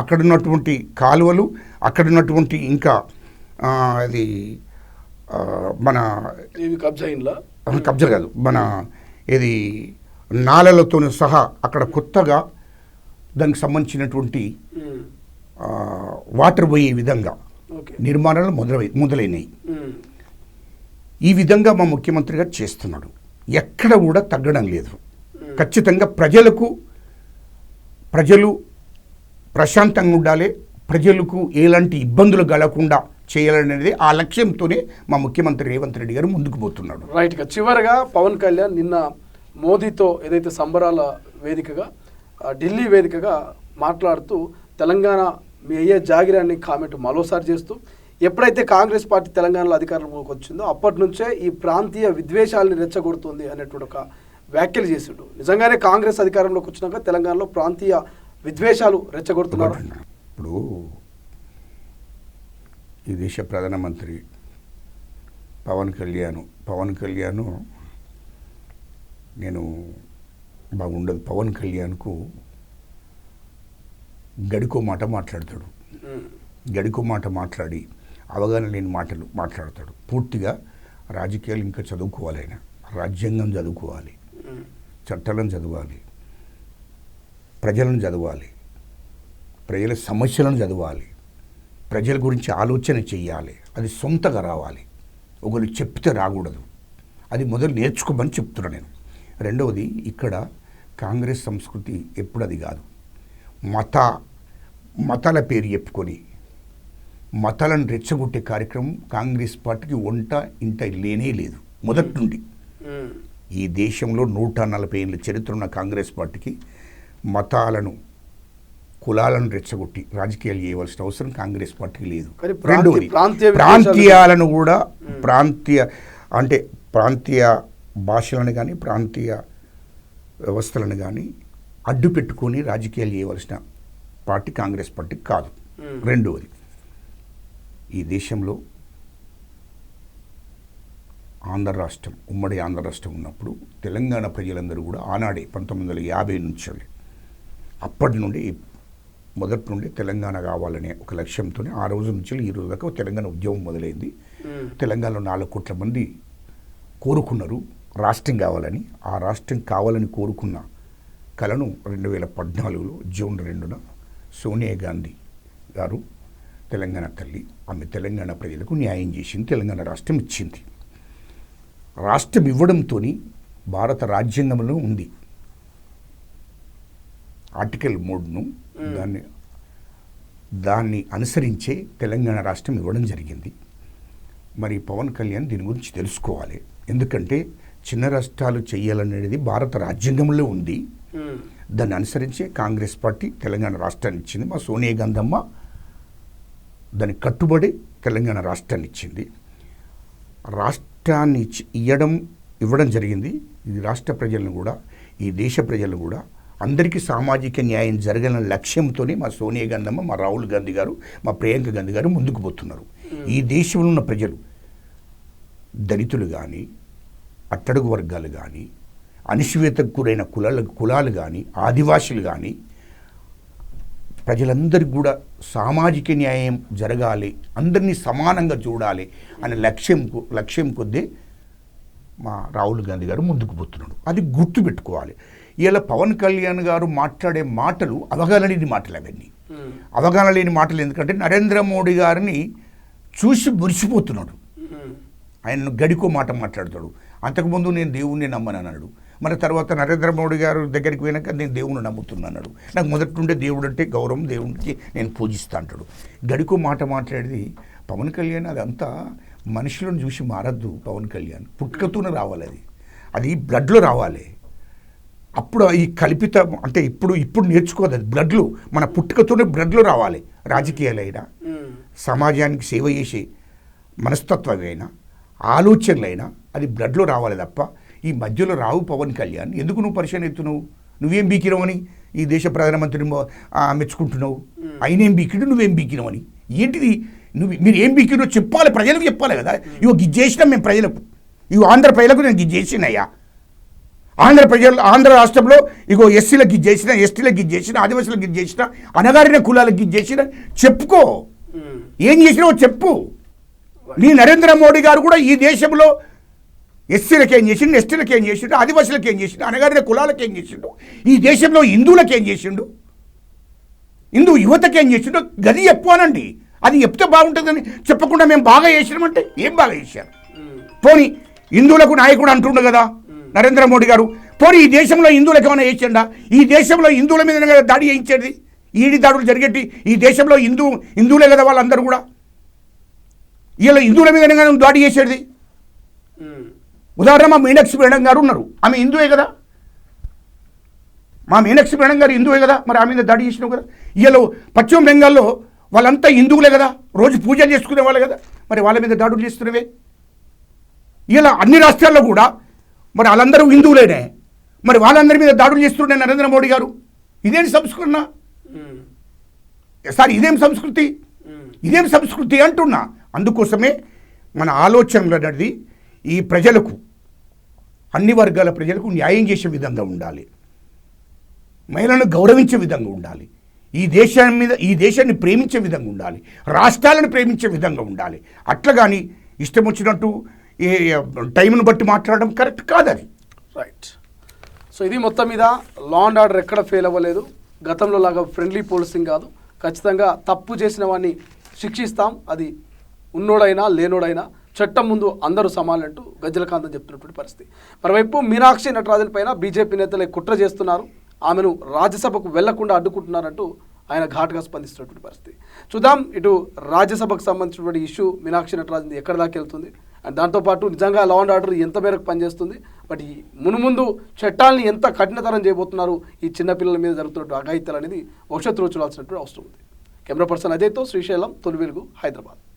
అక్కడున్నటువంటి కాలువలు, అక్కడున్నటువంటి ఇంకా అది మన కబ్జా కాదు, మన ఇది నాలలతో సహా అక్కడ కొత్తగా దానికి సంబంధించినటువంటి వాటర్ పోయే విధంగా నిర్మాణాలు మొదలైనవి. ఈ విధంగా మా ముఖ్యమంత్రి గారు చేస్తున్నాడు. ఎక్కడ కూడా తగ్గడం లేదు. ఖచ్చితంగా ప్రజలు ప్రశాంతంగా ఉండాలి, ప్రజలకు ఎలాంటి ఇబ్బందులు కలగకుండా చేయాలనేది ఆ లక్ష్యంతోనే మా ముఖ్యమంత్రి రేవంత్ రెడ్డి గారు ముందుకు పోతున్నాడు. రైట్గా చివరగా పవన్ కళ్యాణ్ నిన్న మోదీతో ఏదైతే సంబరాల వేదికగా ఢిల్లీ వేదికగా మాట్లాడుతూ తెలంగాణ మీ అయ్యే జాగిరాన్ని కామెంట్ మరోసారి చేస్తూ ఎప్పుడైతే కాంగ్రెస్ పార్టీ తెలంగాణలో అధికారంలోకి వచ్చిందో అప్పటి నుంచే ఈ ప్రాంతీయ విద్వేషాలని రెచ్చగొడుతుంది అనేటువంటి ఒక వ్యాఖ్యలు చేసిండు. నిజంగానే కాంగ్రెస్ అధికారంలోకి వచ్చినాక తెలంగాణలో ప్రాంతీయ విద్వేషాలు రెచ్చగొడుతున్నారు. ఇప్పుడు ఈ దేశ ప్రధానమంత్రి పవన్ కళ్యాణ్ నేను బాగుండదు. పవన్ కళ్యాణ్కు గడికో మాట మాట్లాడతాడు, గడికో మాట మాట్లాడి అవగాహన లేని మాటలు మాట్లాడతాడు. పూర్తిగా రాజకీయాలు ఇంకా చదువుకోవాలి, ఆయన రాజ్యాంగం చదువుకోవాలి, చట్టాలను చదవాలి, ప్రజలను చదవాలి, ప్రజల సమస్యలను చదవాలి, ప్రజల గురించి ఆలోచన చేయాలి. అది సొంతగా రావాలి, ఒకరు చెప్తే రాకూడదు. అది మొదలు నేర్చుకోమని చెప్తున్నాను నేను. రెండవది, ఇక్కడ కాంగ్రెస్ సంస్కృతి ఎప్పుడు అది కాదు. మతాల పేరు చెప్పుకొని మతాలను రెచ్చగొట్టే కార్యక్రమం కాంగ్రెస్ పార్టీకి ఇంట లేనే లేదు మొదటి నుండి. ఈ దేశంలో 140 ఏళ్ళ చరిత్ర ఉన్న కాంగ్రెస్ పార్టీకి మతాలను కులాలను రెచ్చగొట్టి రాజకీయాలు చేయవలసిన అవసరం కాంగ్రెస్ పార్టీకి లేదు. రెండవది, ప్రాంతీయాలను కూడా ప్రాంతీయ భాషలను కానీ ప్రాంతీయ వ్యవస్థలను కానీ అడ్డు పెట్టుకొని రాజకీయాలు చేయవలసిన పార్టీ కాంగ్రెస్ పార్టీ కాదు. రెండవది, ఈ దేశంలో ఆంధ్ర రాష్ట్రం, ఉమ్మడి ఆంధ్ర రాష్ట్రం ఉన్నప్పుడు తెలంగాణ ప్రజలందరూ కూడా ఆనాడే 1950 నుంచి అప్పటి నుండి మొదటి నుండి తెలంగాణ కావాలనే ఒక లక్ష్యంతో ఆ రోజు నుంచి ఈ రోజు దాకా తెలంగాణ ఉద్యమం మొదలైంది. తెలంగాణలో 4 కోట్ల మంది కోరుకున్నారు రాష్ట్రం కావాలని. ఆ రాష్ట్రం కావాలని కోరుకున్న కలను 2014లో జూన్ 2న సోనియా గాంధీ గారు, తెలంగాణ తల్లి, ఆమె తెలంగాణ ప్రజలకు న్యాయం చేసింది, తెలంగాణ రాష్ట్రం ఇచ్చింది. రాష్ట్రం ఇవ్వడంతో భారత రాజ్యాంగంలో ఉంది ఆర్టికల్ 3ను, దాన్ని అనుసరించే తెలంగాణ రాష్ట్రం ఇవ్వడం జరిగింది. మరి పవన్ కళ్యాణ్ దీని గురించి తెలుసుకోవాలి. ఎందుకంటే చిన్న రాష్ట్రాలు చేయాలనేది భారత రాజ్యాంగంలో ఉంది. దాన్ని అనుసరించే కాంగ్రెస్ పార్టీ తెలంగాణ రాష్ట్రాన్ని ఇచ్చింది. మా సోనియా గాంధమ్మ దానికి కట్టుబడి తెలంగాణ రాష్ట్రాన్ని ఇచ్చింది. రాష్ట్రాన్ని ఇవ్వడం జరిగింది. ఈ రాష్ట్ర ప్రజలను కూడా, ఈ దేశ ప్రజలను కూడా అందరికీ సామాజిక న్యాయం జరగాలన్న లక్ష్యంతోనే మా సోనియా గాంధమ్మ, మా రాహుల్ గాంధీ గారు, మా ప్రియాంక గాంధీ గారు ముందుకు పోతున్నారు. ఈ దేశంలో ఉన్న ప్రజలు, దళితులు కానీ, అట్టడుగు వర్గాలు కానీ, అణిచివేతకు గురైన కులాలు కానీ, ఆదివాసులు కానీ, ప్రజలందరికీ కూడా సామాజిక న్యాయం జరగాలి, అందరినీ సమానంగా చూడాలి అనే లక్ష్యం కొద్దీ మా రాహుల్ గాంధీ గారు ముందుకు పోతున్నాడు. అది గుర్తుపెట్టుకోవాలి. ఇలా పవన్ కళ్యాణ్ గారు మాట్లాడే మాటలు అవగాహన లేని మాటలు. అవన్నీ అవగాహన లేని మాటలు. ఎందుకంటే నరేంద్ర మోడీ గారిని చూసి మురిసిపోతున్నాడు. ఆయన గడికో మాట మాట్లాడతాడు. అంతకుముందు నేను దేవుణ్ణి నమ్మను అన్నాడు. మరి తర్వాత నరేంద్ర మోడీ గారు దగ్గరికి పోయినాక నేను దేవుణ్ణి నమ్ముతున్నాడు. నాకు మొదటి నుండే దేవుడు అంటే గౌరవం, దేవుడికి నేను పూజిస్తా అంటాడు. గడికో మాట మాట్లాడేది పవన్ కళ్యాణ్. అదంతా మనుషులను చూసి మారద్దు. పవన్ కళ్యాణ్ పుట్టుకతోనే రావాలి, అది బ్లడ్లో రావాలి. అప్పుడు ఈ కల్పిత అంటే ఇప్పుడు నేర్చుకోదు, అది బ్లడ్లో, మన పుట్టుకతోనే బ్లడ్లో రావాలి. రాజకీయాలైనా, సమాజానికి సేవ చేసే మనస్తత్వమైనా, ఆలోచనలైనా అది బ్లడ్లో రావాలి తప్ప ఈ మధ్యలో రావు. పవన్ కళ్యాణ్ ఎందుకు నువ్వు పరిచయం ఎత్తున్నావు? నువ్వేం బీకినావని ఈ దేశ ప్రధానమంత్రిని మెచ్చుకుంటున్నావు? ఆయనేం బీకిడు, నువ్వేం బీకినావని? ఏంటిది? మీరు ఏం బీకినో చెప్పాలి, ప్రజలకు చెప్పాలి కదా. ఇగో గిది చేసినా మేము ప్రజలకు, ఇగో ఆంధ్ర ప్రజలకు నేను గిది చేసినయ్యా. ఆంధ్ర రాష్ట్రంలో ఇగో ఎస్సీలకు గిది చేసిన, ఎస్టీలకు గిది చేసిన, ఆదివాసులకు గిది చేసిన, అనగారిన కులాలకు గిది చేసిన చెప్పుకో. ఏం చేసినావో చెప్పు. నీ నరేంద్ర మోడీ గారు కూడా ఈ దేశంలో ఎస్సీలకు ఏం చేసిండు, ఎస్టీలకు ఏం చేసిండు, ఆదివాసులకు ఏం చేసిండు, అనగారిన కులాలకు ఏం చేసిండు, ఈ దేశంలో హిందువులకు ఏం చేసిండు, హిందూ యువతకి ఏం చేసిండు, గది చెప్పానండి. అది చెప్తే బాగుంటుందని చెప్పకుండా మేము బాగా చేసినామంటే ఏం బాగా చేశారు? పోనీ హిందువులకు నాయకుడు అంటుండు కదా నరేంద్ర మోడీ గారు, పోనీ ఈ దేశంలో హిందువులకు ఏమైనా చేసిండా? ఈ దేశంలో హిందువుల మీద కదా దాడి చేయించేది, ఈడి దాడులు జరిగేటి ఈ దేశంలో హిందువులే కదా వాళ్ళందరూ కూడా. వీళ్ళ హిందువుల మీద దాడి చేసేది. ఉదాహరణ మా మీనాక్షి మేడం గారు ఉన్నారు, ఆమె హిందువే కదా, మా మీనాక్షి మేడం గారు హిందువే కదా, మరి ఆమె మీద దాడి చేసినావు కదా. వీళ్ళు పశ్చిమ బెంగాల్లో వాళ్ళంతా హిందువులే కదా, రోజు పూజలు చేసుకునే వాళ్ళు కదా, మరి వాళ్ళ మీద దాడులు చేస్తున్నవే. ఇలా అన్ని రాష్ట్రాల్లో కూడా మరి వాళ్ళందరూ హిందువులేనే, మరి వాళ్ళందరి మీద దాడులు చేస్తుండే నరేంద్ర మోడీ గారు. ఇదేం సంస్కరణ సార్, ఇదేం సంస్కృతి, ఇదేం సంస్కృతి అంటున్నా. అందుకోసమే మన ఆలోచనలు అనేది ఈ ప్రజలకు, అన్ని వర్గాల ప్రజలకు న్యాయం చేసే విధంగా ఉండాలి, మహిళలను గౌరవించే విధంగా ఉండాలి, ఈ దేశాన్ని ప్రేమించే విధంగా ఉండాలి, రాష్ట్రాలను ప్రేమించే విధంగా ఉండాలి. అట్లా కానీ ఇష్టం వచ్చినట్టు ఏ టైంను బట్టి మాట్లాడడం కరెక్ట్ కాదు అది. రైట్. సో ఇది మొత్తం మీద లా అండ్ ఆర్డర్ ఎక్కడ ఫెయిల్ అవ్వలేదు, గతంలో లాగా ఫ్రెండ్లీ పోలీసింగ్ కాదు, ఖచ్చితంగా తప్పు చేసిన వాడిని శిక్షిస్తాం, అది ఉన్నోడైనా లేనోడైనా చట్టం ముందు అందరూ సమానంటూ గజ్జలకాంతం చెప్తున్నటువంటి పరిస్థితి. మరోవైపు మీనాక్షి నటరాజన్ పైన బీజేపీ నేతలే కుట్ర చేస్తున్నారు, ఆమెను రాజ్యసభకు వెళ్లకుండా అడ్డుకుంటున్నారంటూ ఆయన ఘాటుగా స్పందిస్తున్నటువంటి పరిస్థితి. చూద్దాం ఇటు రాజ్యసభకు సంబంధించినటువంటి ఇష్యూ మీనాక్షి నటరాజన్ ఎక్కడ దాకా వెళ్తుంది, అండ్ దాంతోపాటు నిజంగా లా అండ్ ఆర్డర్ ఎంత మేరకు పనిచేస్తుంది, బట్ ఈ మునుముందు చట్టాలని ఎంత కఠినతరం చేయబోతున్నారు ఈ చిన్నపిల్లల మీద జరుగుతున్నట్టు అఘాయిత్యాలు అనేది భవిష్యత్తు రోజు చూడాల్సినటువంటి అవసరం ఉంది. కెమెరా పర్సన్ అజయ్తో శ్రీశైలం, తొలి వెలుగు, హైదరాబాద్.